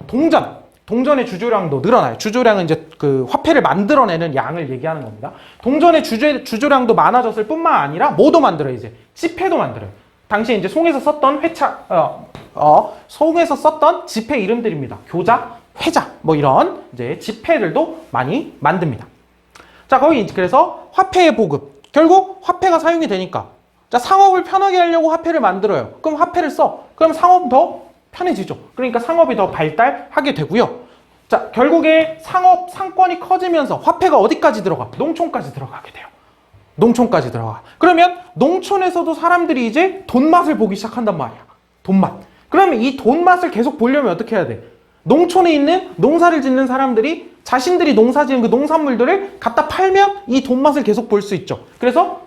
동전의 주조량도 늘어나요. 주조량은 이제 그 화폐를 만들어내는 양을 얘기하는 겁니다. 동전의 주조량도 많아졌을 뿐만 아니라 뭐도 만들어요, 이제 지폐도 만들어요. 당시에 이제 송에서 썼던 송에서 썼던 지폐 이름들입니다. 교자, 회자, 뭐 이런 이제 지폐들도 많이 만듭니다. 자, 거의 그래서 화폐의 보급. 결국 화폐가 사용이 되니까. 자, 상업을 편하게 하려고 화폐를 만들어요. 그럼 화폐를 써. 그럼 상업은 더 편해지죠. 그러니까 상업이 더 발달하게 되고요. 자, 결국에 상권이 커지면서 화폐가 어디까지 들어가? 농촌까지 들어가게 돼요. 농촌까지 들어가. 그러면 농촌에서도 사람들이 이제 돈맛을 보기 시작한단 말이야. 돈맛. 그러면 이 돈맛을 계속 보려면 어떻게 해야 돼? 농촌에 있는 농사를 짓는 사람들이 자신들이 농사 지은 그 농산물들을 갖다 팔면 이 돈맛을 계속 볼 수 있죠. 그래서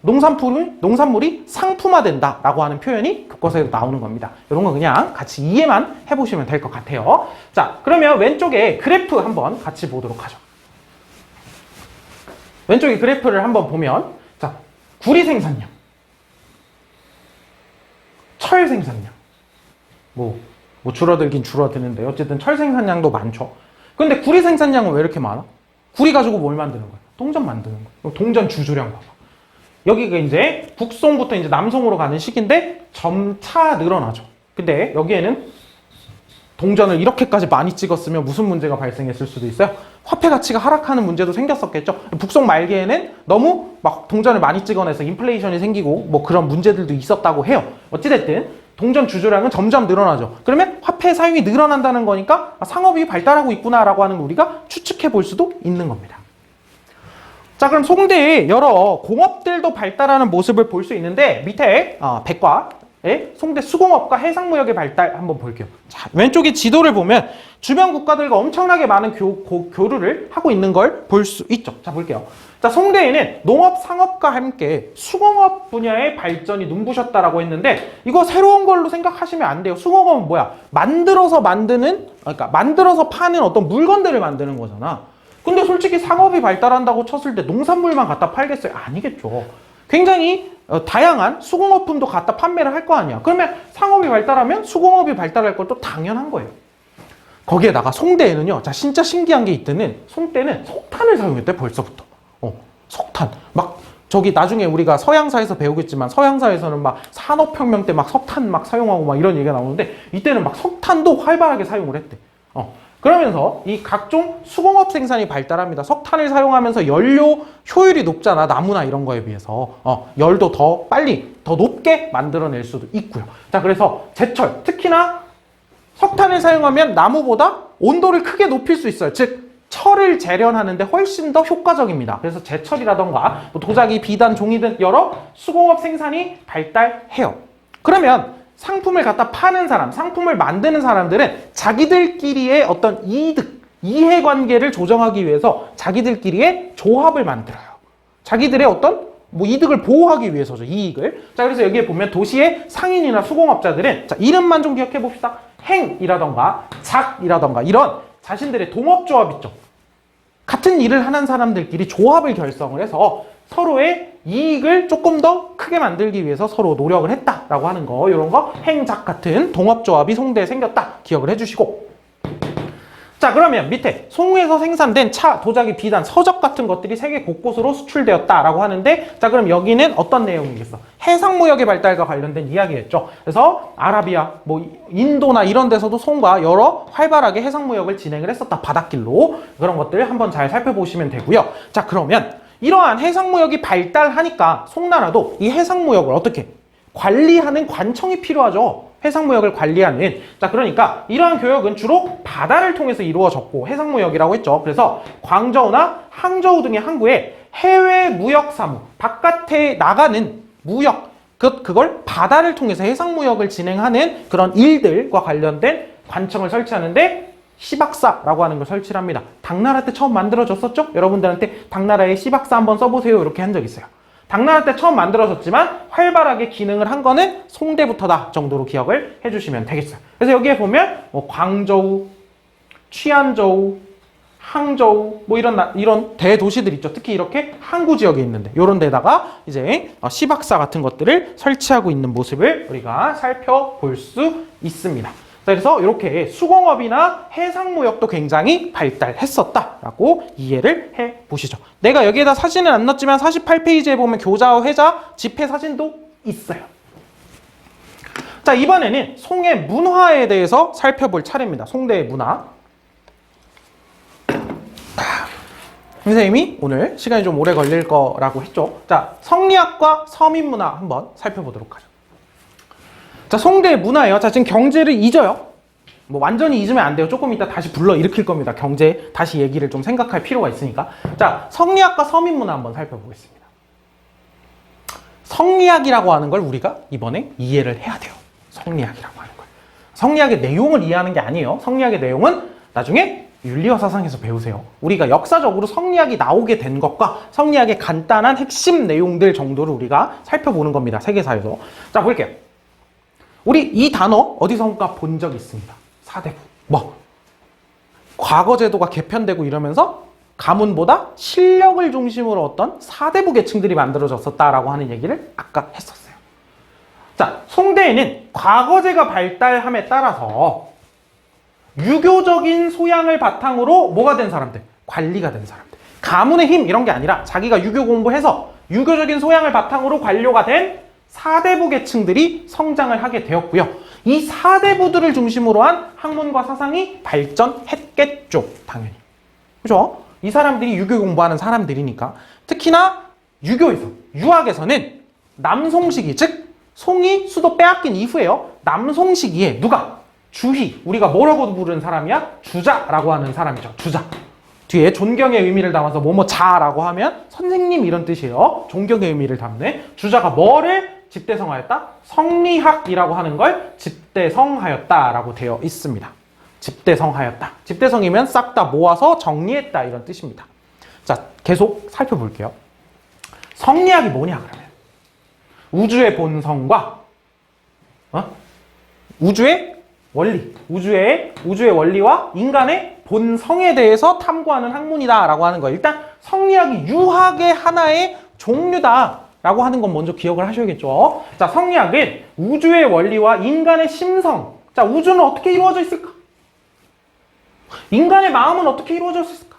농산물이 상품화된다라고 하는 표현이 교과서에도 나오는 겁니다. 이런 거 그냥 같이 이해만 해보시면 될 것 같아요. 자, 그러면 왼쪽에 그래프 한번 같이 보도록 하죠. 왼쪽에 그래프를 한번 보면, 자, 구리 생산량, 철 생산량, 뭐 줄어들긴 줄어드는데 어쨌든 철 생산량도 많죠. 근데 구리 생산량은 왜 이렇게 많아? 구리 가지고 뭘 만드는 거야? 동전 만드는 거야. 동전 주조량 봐봐. 여기가 이제 북송부터 이제 남송으로 가는 시기인데 점차 늘어나죠. 근데 여기에는 동전을 이렇게까지 많이 찍었으면 무슨 문제가 발생했을 수도 있어요? 화폐 가치가 하락하는 문제도 생겼었겠죠. 북송 말기에는 너무 막 동전을 많이 찍어내서 인플레이션이 생기고 뭐 그런 문제들도 있었다고 해요. 어찌됐든 동전 주조량은 점점 늘어나죠. 그러면 화폐 사용이 늘어난다는 거니까 상업이 발달하고 있구나라고 하는 거 우리가 추측해 볼 수도 있는 겁니다. 자, 그럼 송대의 여러 공업들도 발달하는 모습을 볼 수 있는데 밑에 백과의 송대 수공업과 해상무역의 발달 한번 볼게요. 자, 왼쪽에 지도를 보면 주변 국가들과 엄청나게 많은 교류를 하고 있는 걸 볼 수 있죠. 자, 볼게요. 자, 송대에는 농업, 상업과 함께 수공업 분야의 발전이 눈부셨다라고 했는데 이거 새로운 걸로 생각하시면 안 돼요. 수공업은 뭐야? 만들어서 파는 어떤 물건들을 만드는 거잖아. 근데 솔직히 상업이 발달한다고 쳤을 때 농산물만 갖다 팔겠어요? 아니겠죠. 굉장히 다양한 수공업품도 갖다 판매를 할 거 아니야. 그러면 상업이 발달하면 수공업이 발달할 것도 당연한 거예요. 거기에다가 송대에는요, 자, 진짜 신기한 게 있다는 송대는 석탄을 사용했대, 벌써부터. 석탄. 막, 저기 나중에 우리가 서양사에서 배우겠지만 서양사에서는 막 산업혁명 때 막 석탄 막 사용하고 막 이런 얘기가 나오는데 이때는 막 석탄도 활발하게 사용을 했대. 그러면서 이 각종 수공업 생산이 발달합니다. 석탄을 사용하면서 연료 효율이 높잖아. 나무나 이런 거에 비해서. 열도 더 빨리, 더 높게 만들어낼 수도 있고요. 자, 그래서 제철, 특히나 석탄을 사용하면 나무보다 온도를 크게 높일 수 있어요. 즉, 철을 재련하는데 훨씬 더 효과적입니다. 그래서 제철이라던가 뭐 도자기, 비단, 종이 등 여러 수공업 생산이 발달해요. 그러면 상품을 갖다 파는 사람, 상품을 만드는 사람들은 자기들끼리의 어떤 이해관계를 조정하기 위해서 자기들끼리의 조합을 만들어요. 자기들의 어떤 이득을 보호하기 위해서죠. 이익을. 자, 그래서 여기에 보면 도시의 상인이나 수공업자들은 자, 이름만 좀 기억해 봅시다. 행이라던가 작이라던가 이런 자신들의 동업조합 있죠. 같은 일을 하는 사람들끼리 조합을 결성을 해서 서로의 이익을 조금 더 크게 만들기 위해서 서로 노력을 했다라고 하는 거, 이런 거 행작 같은 동업조합이 송대에 생겼다 기억을 해주시고, 자 그러면 밑에 송에서 생산된 차, 도자기, 비단, 서적 같은 것들이 세계 곳곳으로 수출되었다라고 하는데, 자 그럼 여기는 어떤 내용이겠어? 해상무역의 발달과 관련된 이야기였죠. 그래서 아라비아, 뭐 인도나 이런 데서도 송과 여러 활발하게 해상무역을 진행을 했었다. 바닷길로. 그런 것들 한번 잘 살펴보시면 되고요. 자 그러면 이러한 해상무역이 발달하니까 송나라도 이 해상무역을 어떻게 관리하는 관청이 필요하죠. 해상무역을 관리하는. 자 그러니까 이러한 교역은 주로 바다를 통해서 이루어졌고, 해상무역이라고 했죠. 그래서 광저우나 항저우 등의 항구에 해외 무역사무, 바깥에 나가는 무역, 그걸 바다를 통해서 해상무역을 진행하는 그런 일들과 관련된 관청을 설치하는데 시박사라고 하는 걸 설치를 합니다. 당나라 때 처음 만들어졌었죠? 여러분들한테 당나라의 시박사 한번 써보세요 이렇게 한 적 있어요. 당나라 때 처음 만들어졌지만 활발하게 기능을 한 거는 송대부터다 정도로 기억을 해주시면 되겠어요. 그래서 여기에 보면 뭐 광저우, 취안저우, 항저우 뭐 이런 대도시들 있죠. 특히 이렇게 항구 지역에 있는데 이런 데다가 이제 시박사 같은 것들을 설치하고 있는 모습을 우리가 살펴볼 수 있습니다. 그래서 이렇게 수공업이나 해상무역도 굉장히 발달했었다라고 이해를 해보시죠. 내가 여기에다 사진은 안 넣었지만 48페이지에 보면 교자와 회자, 집회 사진도 있어요. 자 이번에는 송의 문화에 대해서 살펴볼 차례입니다. 송대의 문화. 선생님이 오늘 시간이 좀 오래 걸릴 거라고 했죠. 자 성리학과 서민문화 한번 살펴보도록 하죠. 자, 송대의 문화예요. 자, 지금 경제를 잊어요. 뭐 완전히 잊으면 안 돼요. 조금 이따 다시 불러 일으킬 겁니다. 경제 다시 얘기를 좀 생각할 필요가 있으니까. 자, 성리학과 서민문화 한번 살펴보겠습니다. 성리학이라고 하는 걸 우리가 이번에 이해를 해야 돼요. 성리학이라고 하는 걸. 성리학의 내용을 이해하는 게 아니에요. 성리학의 내용은 나중에 윤리와 사상에서 배우세요. 우리가 역사적으로 성리학이 나오게 된 것과 성리학의 간단한 핵심 내용들 정도를 우리가 살펴보는 겁니다. 세계사에서. 자, 볼게요. 우리 이 단어 어디선가 본 적 있습니다. 사대부. 뭐 과거 제도가 개편되고 이러면서 가문보다 실력을 중심으로 어떤 사대부 계층들이 만들어졌었다라고 하는 얘기를 아까 했었어요. 자, 송대에는 과거제가 발달함에 따라서 유교적인 소양을 바탕으로 뭐가 된 사람들? 관리가 된 사람들. 가문의 힘 이런 게 아니라 자기가 유교 공부해서 유교적인 소양을 바탕으로 관료가 된 사대부 계층들이 성장을 하게 되었고요. 이 사대부들을 중심으로 한 학문과 사상이 발전했겠죠. 당연히. 그죠? 이 사람들이 유교 공부하는 사람들이니까. 특히나 유교에서, 유학에서는 남송 시기, 즉 송이 수도 빼앗긴 이후에요. 남송 시기에 누가? 주희, 우리가 뭐라고 부르는 사람이야? 주자라고 하는 사람이죠. 주자. 뒤에 존경의 의미를 담아서 뭐뭐자라고 하면 선생님 이런 뜻이에요. 존경의 의미를 담는 주자가 뭐를 집대성하였다? 성리학이라고 하는 걸 집대성하였다라고 되어 있습니다. 집대성하였다. 집대성이면 싹 다 모아서 정리했다 이런 뜻입니다. 자, 계속 살펴볼게요. 성리학이 뭐냐 그러면? 우주의 본성과 우주의 원리, 우주의 원리와 인간의 본성에 대해서 탐구하는 학문이다라고 하는 거. 일단 성리학이 유학의 하나의 종류다라고 하는 건 먼저 기억을 하셔야겠죠. 자, 성리학은 우주의 원리와 인간의 심성. 자, 우주는 어떻게 이루어져 있을까? 인간의 마음은 어떻게 이루어져 있을까?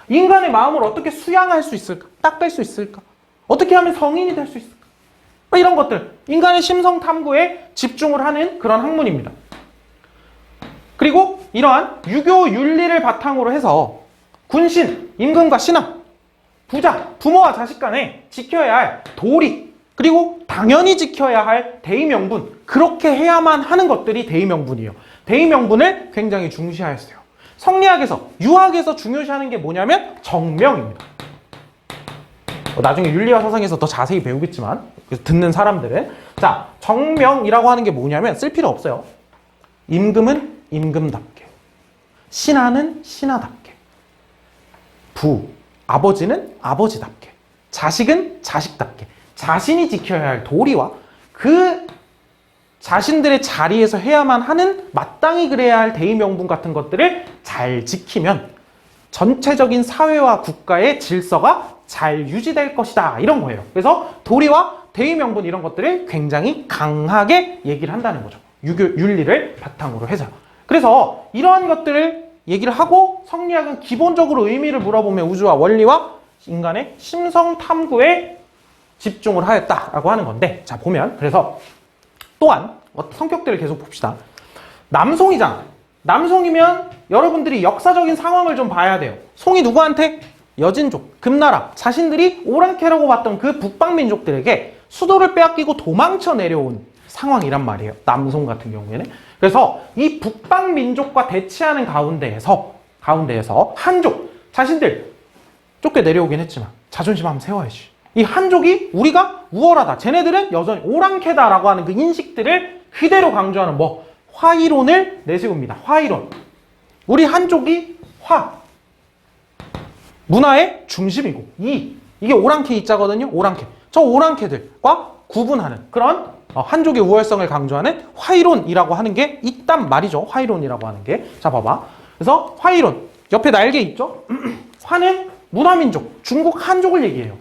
인간의 마음을 어떻게 수양할 수 있을까? 닦을 수 있을까? 어떻게 하면 성인이 될 수 있을까? 이런 것들, 인간의 심성 탐구에 집중을 하는 그런 학문입니다. 그리고 이러한 유교 윤리를 바탕으로 해서 군신, 임금과 신하, 부자, 부모와 자식 간에 지켜야 할 도리, 그리고 당연히 지켜야 할 대의명분, 그렇게 해야만 하는 것들이 대의명분이에요. 대의명분을 굉장히 중시하였어요. 성리학에서, 유학에서 중요시하는 게 뭐냐면 정명입니다. 나중에 윤리와 사상에서 더 자세히 배우겠지만 듣는 사람들은, 자, 정명이라고 하는 게 뭐냐면 쓸 필요 없어요. 임금은 임금답게, 신하는 신하답게, 아버지는 아버지답게, 자식은 자식답게, 자신이 지켜야 할 도리와 그 자신들의 자리에서 해야만 하는, 마땅히 그래야 할 대의명분 같은 것들을 잘 지키면 전체적인 사회와 국가의 질서가 잘 유지될 것이다 이런 거예요. 그래서 도리와 대의 명분 이런 것들을 굉장히 강하게 얘기를 한다는 거죠. 윤리를 바탕으로 해서. 그래서 이러한 것들을 얘기를 하고 성리학은 기본적으로 의미를 물어보면 우주와 원리와 인간의 심성 탐구에 집중을 하였다라고 하는 건데, 자 보면 그래서 또한 성격들을 계속 봅시다. 남송이잖아. 남송이면 여러분들이 역사적인 상황을 좀 봐야 돼요. 송이 누구한테? 여진족, 금나라, 자신들이 오랑캐라고 봤던 그 북방민족들에게 수도를 빼앗기고 도망쳐 내려온 상황이란 말이에요. 남송 같은 경우에는. 그래서 이 북방민족과 대치하는 가운데에서 한족, 자신들 쫓겨 내려오긴 했지만 자존심 한번 세워야지. 이 한족이 우리가 우월하다. 쟤네들은 여전히 오랑캐다라고 하는 그 인식들을 그대로 강조하는 화이론을 내세웁니다. 화이론. 우리 한족이 문화의 중심이고 이게 오랑캐 이자거든요. 오랑캐. 저 오랑캐들과 구분하는 그런 한족의 우월성을 강조하는 화이론이라고 하는 게 있단 말이죠. 화이론이라고 하는 게. 자 봐봐. 그래서 화이론. 옆에 날개 있죠? 화는 문화민족, 중국 한족을 얘기해요.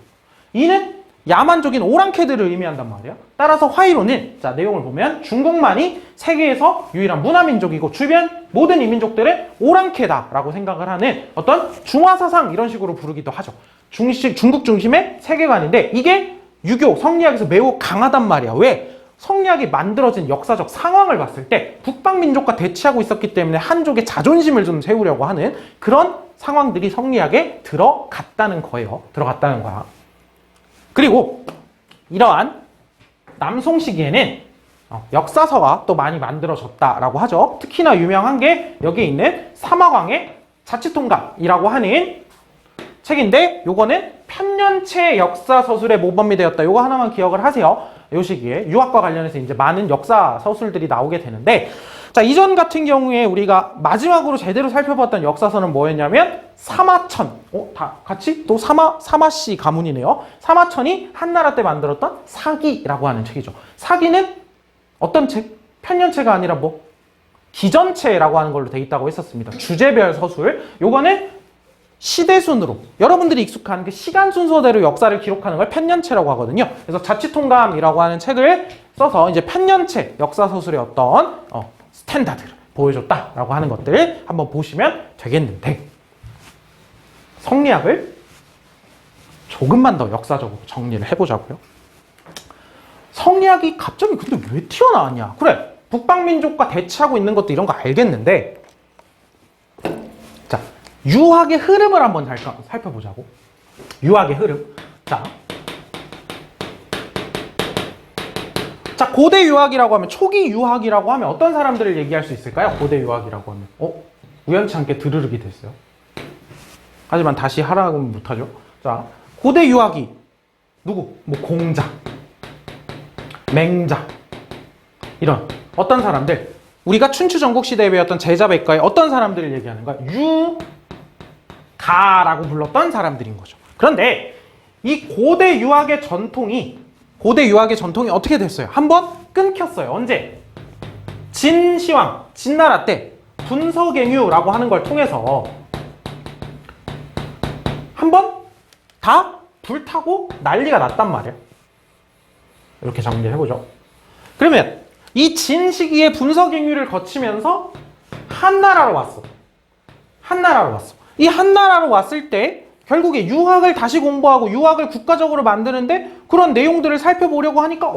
이는 야만족인 오랑캐들을 의미한단 말이야. 따라서 화이론은 자 내용을 보면 중국만이 세계에서 유일한 문화민족이고 주변 모든 이민족들은 오랑캐다라고 생각을 하는 어떤 중화사상 이런 식으로 부르기도 하죠. 중국 중심의 세계관인데 이게 유교, 성리학에서 매우 강하단 말이야. 왜? 성리학이 만들어진 역사적 상황을 봤을 때 북방민족과 대치하고 있었기 때문에 한족의 자존심을 좀 세우려고 하는 그런 상황들이 성리학에 들어갔다는 거예요. 들어갔다는 거야. 그리고 이러한 남송 시기에는 역사서가 또 많이 만들어졌다라고 하죠. 특히나 유명한 게 여기에 있는 사마광의 자치통감이라고 하는 책인데 요거는 편년체 역사서술의 모범이 되었다. 요거 하나만 기억을 하세요. 요 시기에 유학과 관련해서 이제 많은 역사 서술들이 나오게 되는데, 자 이전 같은 경우에 우리가 마지막으로 제대로 살펴봤던 역사서는 뭐였냐면 사마천. 다 같이 또 사마씨 가문이네요. 사마천이 한나라 때 만들었던 사기라고 하는 책이죠. 사기는 어떤 책? 편년체가 아니라 기전체라고 하는 걸로 돼 있다고 했었습니다. 주제별 서술. 요거는 시대순으로 여러분들이 익숙한 그 시간 순서대로 역사를 기록하는 걸 편년체라고 하거든요. 그래서 자치통감이라고 하는 책을 써서 이제 편년체 역사서술의 어떤 스탠다드를 보여줬다라고 하는 것들을 한번 보시면 되겠는데, 성리학을 조금만 더 역사적으로 정리를 해보자고요. 성리학이 갑자기 근데 왜 튀어나왔냐? 그래, 북방민족과 대치하고 있는 것도 이런 거 알겠는데, 자 유학의 흐름을 한번 살펴보자고. 유학의 흐름. 자, 고대 유학이라고 하면, 초기 유학이라고 하면 어떤 사람들을 얘기할 수 있을까요? 고대 유학이라고 하면. 우연치 않게 드르륵이 됐어요. 하지만 다시 하라고 하면 못하죠. 자, 고대 유학이 누구? 공자, 맹자, 이런 어떤 사람들, 우리가 춘추 전국시대에 배웠던 제자백과의 어떤 사람들을 얘기하는 거야? 유가라고 불렀던 사람들인 거죠. 그런데 이 고대 유학의 전통이 어떻게 됐어요? 한번 끊겼어요. 언제? 진시황, 진나라 때 분서갱유라고 하는 걸 통해서 한번 다 불타고 난리가 났단 말이에요. 이렇게 정리를 해보죠. 그러면 이 진 시기의 분서갱유를 거치면서 한나라로 왔어. 이 한나라로 왔을 때 결국에 유학을 다시 공부하고 유학을 국가적으로 만드는데 그런 내용들을 살펴보려고 하니까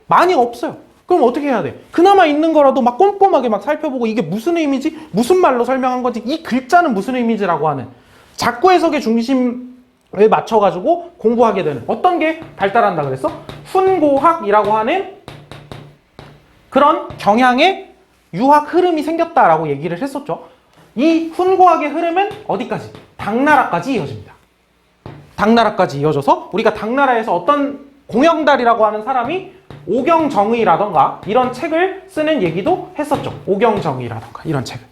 많이 없어요. 그럼 어떻게 해야 돼? 그나마 있는 거라도 막 꼼꼼하게 막 살펴보고 이게 무슨 의미지? 무슨 말로 설명한 건지, 이 글자는 무슨 의미지라고 하는 작구 해석의 중심을 맞춰가지고 공부하게 되는 어떤 게 발달한다 그랬어? 훈고학이라고 하는 그런 경향의 유학 흐름이 생겼다라고 얘기를 했었죠. 이 훈고학의 흐름은 어디까지? 당나라까지 이어집니다. 당나라까지 이어져서 우리가 당나라에서 어떤 공영달이라고 하는 사람이 오경정의라던가 이런 책을 쓰는 얘기도 했었죠. 오경정의라던가 이런 책을.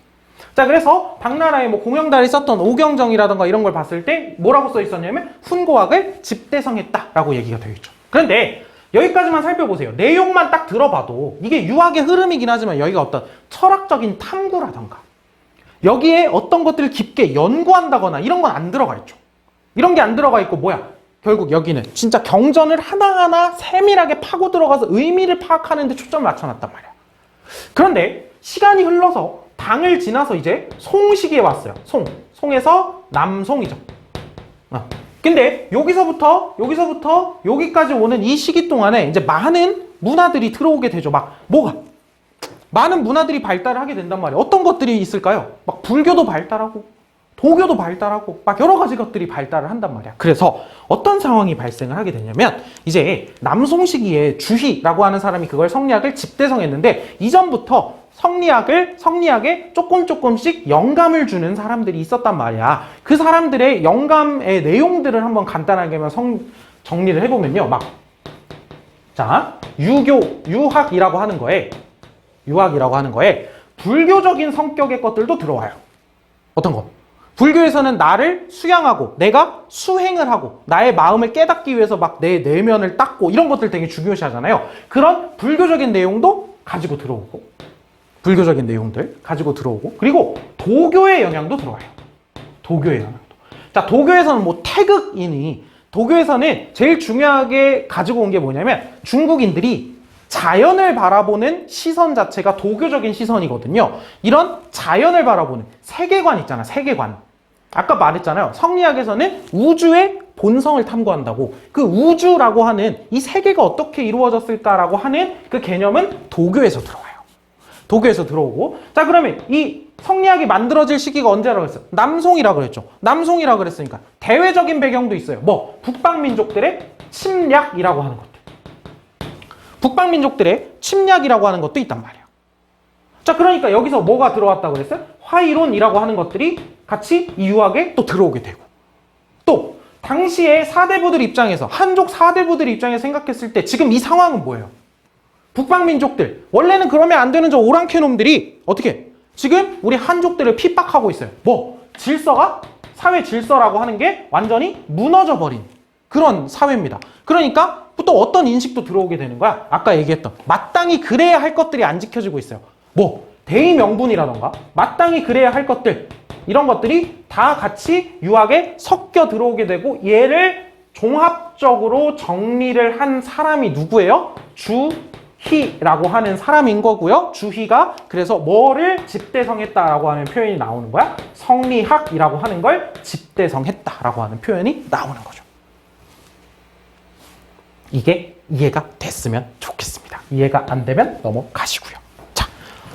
자, 그래서 당나라에 공영달이 썼던 오경정의라던가 이런 걸 봤을 때 뭐라고 써 있었냐면 훈고학을 집대성했다라고 얘기가 되어 있죠. 그런데 여기까지만 살펴보세요. 내용만 딱 들어봐도 이게 유학의 흐름이긴 하지만 여기가 어떤 철학적인 탐구라던가 여기에 어떤 것들을 깊게 연구한다거나 이런 건 안 들어가 있죠. 이런 게 안 들어가 있고 뭐야? 결국 여기는 진짜 경전을 하나하나 세밀하게 파고 들어가서 의미를 파악하는 데 초점을 맞춰놨단 말이야. 그런데 시간이 흘러서 당을 지나서 이제 송 시기에 왔어요. 송에서 남송이죠. 근데 여기서부터 여기까지 오는 이 시기 동안에 이제 많은 문화들이 들어오게 되죠. 뭐가? 많은 문화들이 발달을 하게 된단 말이에요. 어떤 것들이 있을까요? 불교도 발달하고 도교도 발달하고 여러 가지 것들이 발달을 한단 말이야. 그래서 어떤 상황이 발생을 하게 되냐면 이제 남송 시기에 주희라고 하는 사람이 그걸 성리학을 집대성했는데 이전부터 성리학에 조금씩 영감을 주는 사람들이 있었단 말이야. 그 사람들의 영감의 내용들을 한번 간단하게 정리를 해보면요. 유학이라고 하는 거에 불교적인 성격의 것들도 들어와요. 어떤 거? 불교에서는 나를 수양하고 내가 수행을 하고 나의 마음을 깨닫기 위해서 내 내면을 닦고 이런 것들 되게 중요시하잖아요. 그런 불교적인 내용도 가지고 들어오고 그리고 도교의 영향도 들어와요. 자, 도교에서는 도교에서는 제일 중요하게 가지고 온 게 뭐냐면 중국인들이 자연을 바라보는 시선 자체가 도교적인 시선이거든요. 이런 자연을 바라보는 세계관 있잖아, 세계관. 아까 말했잖아요. 성리학에서는 우주의 본성을 탐구한다고. 그 우주라고 하는 이 세계가 어떻게 이루어졌을까라고 하는 그 개념은 도교에서 들어오고. 자, 그러면 이 성리학이 만들어질 시기가 언제라고 했어요? 남송이라고 그랬죠. 남송이라고 그랬으니까 대외적인 배경도 있어요. 북방민족들의 침략이라고 하는 것들. 북방민족들의 침략이라고 하는 것도 있단 말이에요. 자, 그러니까 여기서 뭐가 들어왔다고 그랬어요? 화이론이라고 하는 것들이 같이 이 유학에 또 들어오게 되고, 또 당시에 사대부들 입장에서, 한족 사대부들 입장에서 생각했을 때 지금 이 상황은 뭐예요? 북방민족들, 원래는 그러면 안 되는 저 오랑캐놈들이 어떻게 지금 우리 한족들을 핍박하고 있어요. 사회 질서라고 하는 게 완전히 무너져 버린 그런 사회입니다. 그러니까 또 어떤 인식도 들어오게 되는 거야. 아까 얘기했던 마땅히 그래야 할 것들이 안 지켜지고 있어요. 대의 명분이라던가 마땅히 그래야 할 것들, 이런 것들이 다 같이 유학에 섞여 들어오게 되고, 얘를 종합적으로 정리를 한 사람이 누구예요? 주희라고 하는 사람인 거고요. 주희가 그래서 뭐를 집대성했다라고 하는 표현이 나오는 거야? 성리학이라고 하는 걸 집대성했다라고 하는 표현이 나오는 거죠. 이게 이해가 됐으면 좋겠습니다. 이해가 안 되면 넘어가시고요. 자,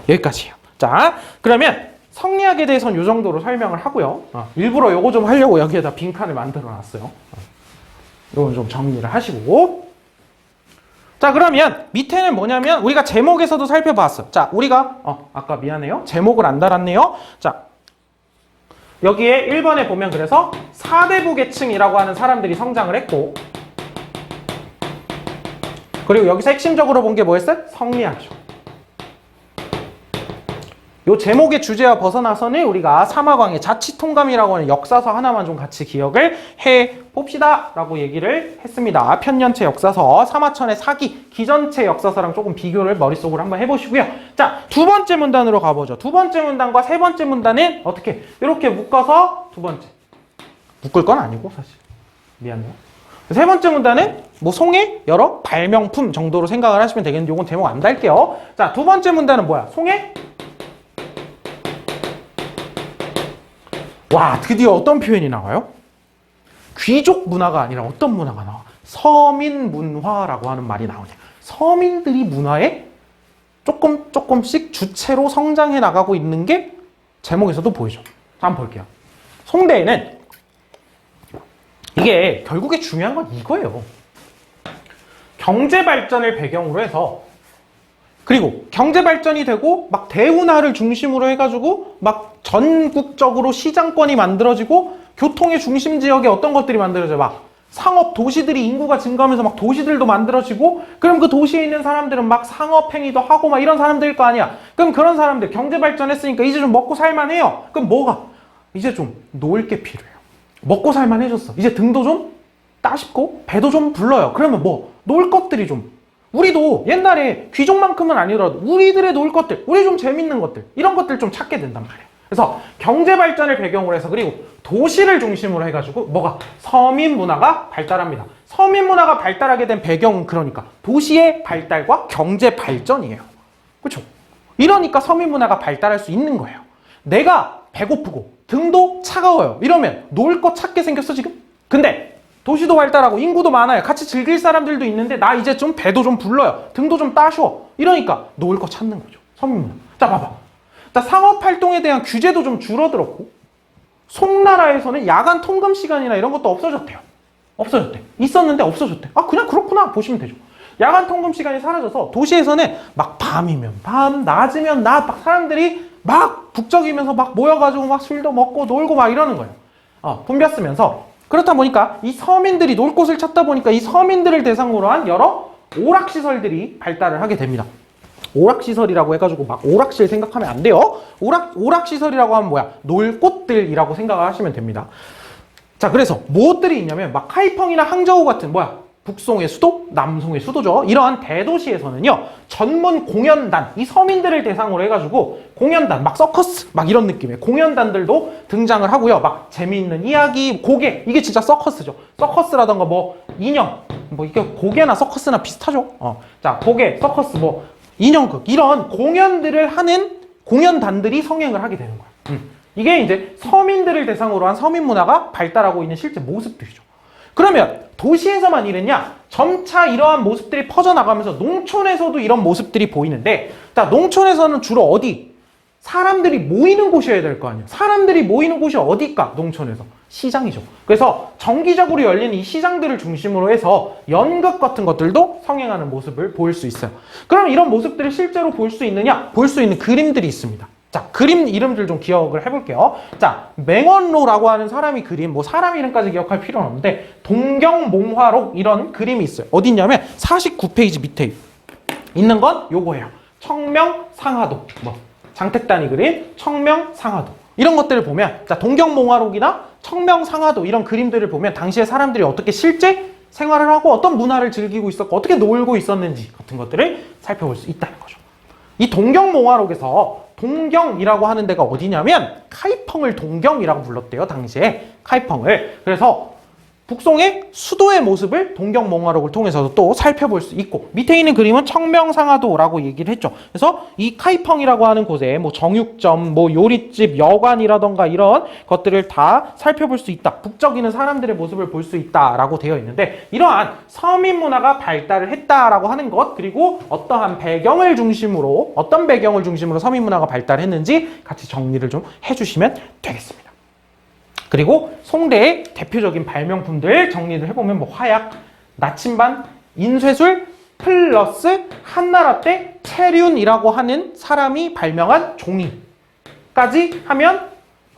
여기까지예요. 자, 그러면 성리학에 대해서는 이 정도로 설명을 하고요. 일부러 요거 좀 하려고 여기에다 빈칸을 만들어 놨어요. 요건 좀 정리를 하시고. 자, 그러면 밑에는 뭐냐면 우리가 제목에서도 살펴봤어. 자, 우리가 아까 미안해요. 제목을 안 달았네요. 자, 여기에 1번에 보면 그래서 사대부 계층이라고 하는 사람들이 성장을 했고, 그리고 여기서 핵심적으로 본 게 뭐였어요? 성리학이죠. 요 제목의 주제와 벗어나서는 우리가 사마광의 자치통감이라고 하는 역사서 하나만 좀 같이 기억을 해봅시다 라고 얘기를 했습니다. 편년체 역사서, 사마천의 사기, 기전체 역사서랑 조금 비교를 머릿속으로 한번 해보시고요. 자, 두 번째 문단으로 가보죠. 두 번째 문단과 세 번째 문단은 어떻게? 이렇게 묶어서 두 번째. 묶을 건 아니고 사실. 미안해요. 세 번째 문단은 송의 여러 발명품 정도로 생각을 하시면 되겠는데 이건 제목 안 달게요. 자, 두 번째 문단은 뭐야? 송의 와, 드디어 어떤 표현이 나와요? 귀족 문화가 아니라 어떤 문화가 나와? 서민 문화라고 하는 말이 나오냐. 서민들이 문화에 조금씩 주체로 성장해 나가고 있는 게 제목에서도 보이죠. 자, 한번 볼게요. 송대에는 이게 결국에 중요한 건 이거예요. 경제 발전을 배경으로 해서, 그리고 경제 발전이 되고 막 대운하를 중심으로 해가지고 막 전국적으로 시장권이 만들어지고 교통의 중심 지역에 어떤 것들이 만들어져요. 막 상업 도시들이 인구가 증가하면서 막 도시들도 만들어지고, 그럼 그 도시에 있는 사람들은 막 상업 행위도 하고 막 이런 사람들일 거 아니야. 그럼 그런 사람들 경제 발전했으니까 이제 좀 먹고 살만해요. 그럼 뭐가? 이제 좀 놀 게 필요해요. 먹고 살만해졌어. 이제 등도 좀 따숩고 배도 좀 불러요. 그러면 놀 것들이 좀, 우리도 옛날에 귀족만큼은 아니더라도 우리들의 놀 것들, 우리 좀 재밌는 것들, 이런 것들 좀 찾게 된단 말이에요. 그래서 경제 발전을 배경으로 해서 그리고 도시를 중심으로 해가지고 뭐가 서민 문화가 발달합니다. 서민 문화가 발달하게 된 배경은 그러니까 도시의 발달과 경제 발전이에요. 그렇죠? 이러니까 서민 문화가 발달할 수 있는 거예요. 내가 배고프고 등도 차가워요. 이러면 놀 거 찾게 생겼어 지금? 근데 도시도 발달하고 인구도 많아요. 같이 즐길 사람들도 있는데 나 이제 좀 배도 좀 불러요. 등도 좀 따쉬워. 이러니까 놀 거 찾는 거죠. 서민 문화. 자 봐봐. 자 상업활동에 대한 규제도 좀 줄어들었고 송나라에서는 야간 통금 시간이나 이런 것도 없어졌대요. 없어졌대. 있었는데 없어졌대. 아 그냥 그렇구나 보시면 되죠. 야간 통금 시간이 사라져서 도시에서는 막 밤이면 밤, 낮이면 낮, 막 사람들이 막 북적이면서 막 모여가지고 막 술도 먹고 놀고 막 이러는 거예요. 붐벼 쓰면서 그렇다 보니까 이 서민들이 놀 곳을 찾다 보니까 이 서민들을 대상으로 한 여러 오락시설들이 발달을 하게 됩니다. 오락시설이라고 해가지고 막 오락실 생각하면 안 돼요. 오락시설이라고 하면 뭐야? 놀 곳들이라고 생각을 하시면 됩니다. 자, 그래서 무엇들이 있냐면 막 카이펑이나 항저우 같은 뭐야? 북송의 수도, 남송의 수도죠. 이러한 대도시에서는요, 전문 공연단, 이 서민들을 대상으로 해가지고 공연단, 막 서커스, 막 이런 느낌의 공연단들도 등장을 하고요. 막 재미있는 이야기, 고개, 이게 진짜 서커스죠. 서커스라던가 뭐 인형, 뭐 이게 고개나 서커스나 비슷하죠. 자, 고개, 서커스, 뭐 인형극, 이런 공연들을 하는 공연단들이 성행을 하게 되는 거야. 이게 이제 서민들을 대상으로 한 서민 문화가 발달하고 있는 실제 모습들이죠. 그러면 도시에서만 이랬냐? 점차 이러한 모습들이 퍼져나가면서 농촌에서도 이런 모습들이 보이는데, 자, 농촌에서는 주로 어디? 사람들이 모이는 곳이어야 될 거 아니에요. 사람들이 모이는 곳이 어디일까? 농촌에서. 시장이죠. 그래서 정기적으로 열리는 이 시장들을 중심으로 해서 연극 같은 것들도 성행하는 모습을 보일 수 있어요. 그럼 이런 모습들을 실제로 볼 수 있느냐? 볼 수 있는 그림들이 있습니다. 자, 그림 이름들 좀 기억을 해볼게요. 자, 맹원로라고 하는 사람이 그린, 뭐 사람 이름까지 기억할 필요는 없는데 동경몽화록 이런 그림이 있어요. 어디 있냐면 49페이지 밑에 있는 건 요거예요. 청명상하도, 뭐 장택단이 그린 청명상하도 이런 것들을 보면, 자, 동경몽화록이나 청명상하도 이런 그림들을 보면 당시에 사람들이 어떻게 실제 생활을 하고 어떤 문화를 즐기고 있었고 어떻게 놀고 있었는지 같은 것들을 살펴볼 수 있다는 거죠. 이 동경몽화록에서 동경이라고 하는 데가 어디냐면 카이펑을 동경이라고 불렀대요. 당시에 카이펑을. 그래서 북송의 수도의 모습을 동경몽화록을 통해서도 또 살펴볼 수 있고, 밑에 있는 그림은 청명상하도라고 얘기를 했죠. 그래서 이 카이펑이라고 하는 곳에 뭐 정육점, 뭐 요리집, 여관이라던가 이런 것들을 다 살펴볼 수 있다. 북적이는 사람들의 모습을 볼 수 있다라고 되어 있는데, 이러한 서민 문화가 발달을 했다라고 하는 것, 그리고 어떠한 배경을 중심으로, 어떤 배경을 중심으로 서민 문화가 발달했는지 같이 정리를 좀 해주시면 되겠습니다. 그리고 송대의 대표적인 발명품들 정리를 해보면 뭐 화약, 나침반, 인쇄술, 플러스 한나라 때 체륜이라고 하는 사람이 발명한 종이까지 하면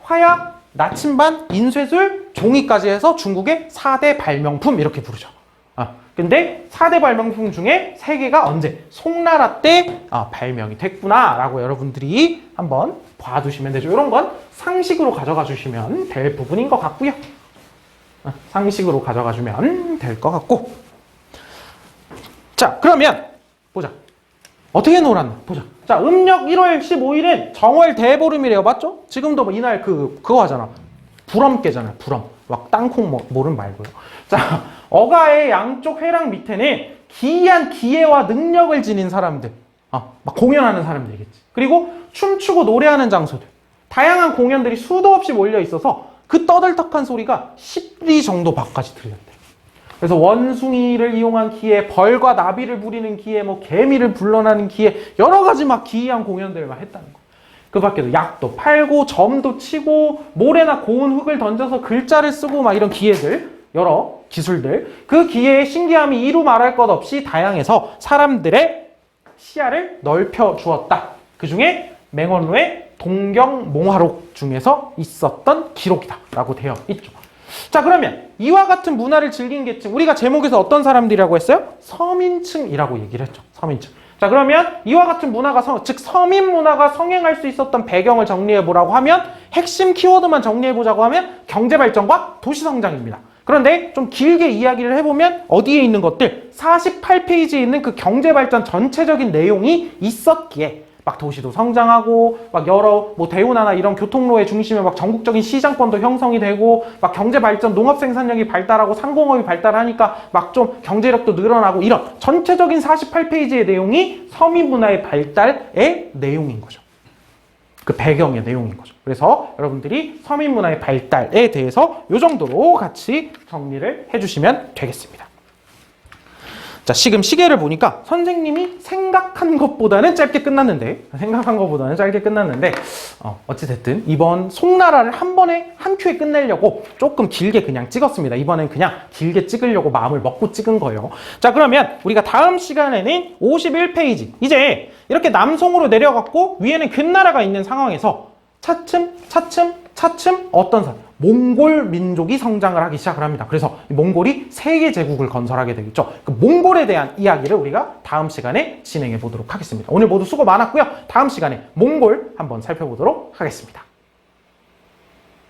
화약, 나침반, 인쇄술, 종이까지 해서 중국의 4대 발명품 이렇게 부르죠. 근데 4대 발명품 중에 3개가 언제? 송나라 때 발명이 됐구나 라고 여러분들이 한번 봐두시면 되죠. 이런 건 상식으로 가져가 주시면 될 부분인 것 같고요. 상식으로 가져가 주면 될 것 같고. 자, 그러면 보자. 어떻게 놀았나 보자. 자, 음력 1월 15일은 정월 대보름이래요. 맞죠? 지금도 뭐 이날 그거 하잖아. 불엄 깨잖아요. 불엄. 막 땅콩 모름 말고요. 자, 어가의 양쪽 회랑 밑에는 기이한 기회와 능력을 지닌 사람들, 막 공연하는 사람들이겠지. 그리고 춤추고 노래하는 장소들, 다양한 공연들이 수도 없이 몰려 있어서 그 떠들떡한 소리가 10리 정도 밖까지 들렸대. 그래서 원숭이를 이용한 기회, 벌과 나비를 부리는 기회, 뭐 개미를 불러나는 기회, 여러 가지 막 기이한 공연들만 했다는 거. 그 밖에도 약도 팔고 점도 치고 모래나 고운 흙을 던져서 글자를 쓰고 막 이런 기회들, 여러 기술들, 그 기회의 신기함이 이루 말할 것 없이 다양해서 사람들의 시야를 넓혀 주었다. 그 중에 맹원로의 동경몽화록 중에서 있었던 기록이다 라고 되어 있죠. 자, 그러면 이와 같은 문화를 즐긴 계층, 우리가 제목에서 어떤 사람들이라고 했어요? 서민층이라고 얘기를 했죠. 서민층. 자, 그러면 이와 같은 문화가 즉 서민 문화가 성행할 수 있었던 배경을 정리해보라고 하면 핵심 키워드만 정리해보자고 하면 경제발전과 도시성장입니다. 그런데 좀 길게 이야기를 해보면 어디에 있는 것들, 48페이지에 있는 그 경제발전 전체적인 내용이 있었기에 막 도시도 성장하고 막 여러 뭐 대운하나 이런 교통로의 중심에 막 전국적인 시장권도 형성이 되고 막 경제 발전, 농업 생산력이 발달하고 상공업이 발달하니까 막 좀 경제력도 늘어나고 이런 전체적인 48페이지의 내용이 서민문화의 발달의 내용인 거죠. 그 배경의 내용인 거죠. 그래서 여러분들이 서민문화의 발달에 대해서 이 정도로 같이 정리를 해주시면 되겠습니다. 자, 지금 시계를 보니까 선생님이 생각한 것보다는 짧게 끝났는데 어찌됐든 이번 송나라를 한 번에 한 큐에 끝내려고 조금 길게 그냥 찍었습니다. 이번엔 그냥 길게 찍으려고 마음을 먹고 찍은 거예요. 자, 그러면 우리가 다음 시간에는 51페이지 이제 이렇게 남송으로 내려갔고 위에는 금나라가 있는 상황에서 차츰 어떤 사람? 몽골 민족이 성장을 하기 시작을 합니다. 그래서 몽골이 세계 제국을 건설하게 되겠죠. 그 몽골에 대한 이야기를 우리가 다음 시간에 진행해 보도록 하겠습니다. 오늘 모두 수고 많았고요. 다음 시간에 몽골 한번 살펴보도록 하겠습니다.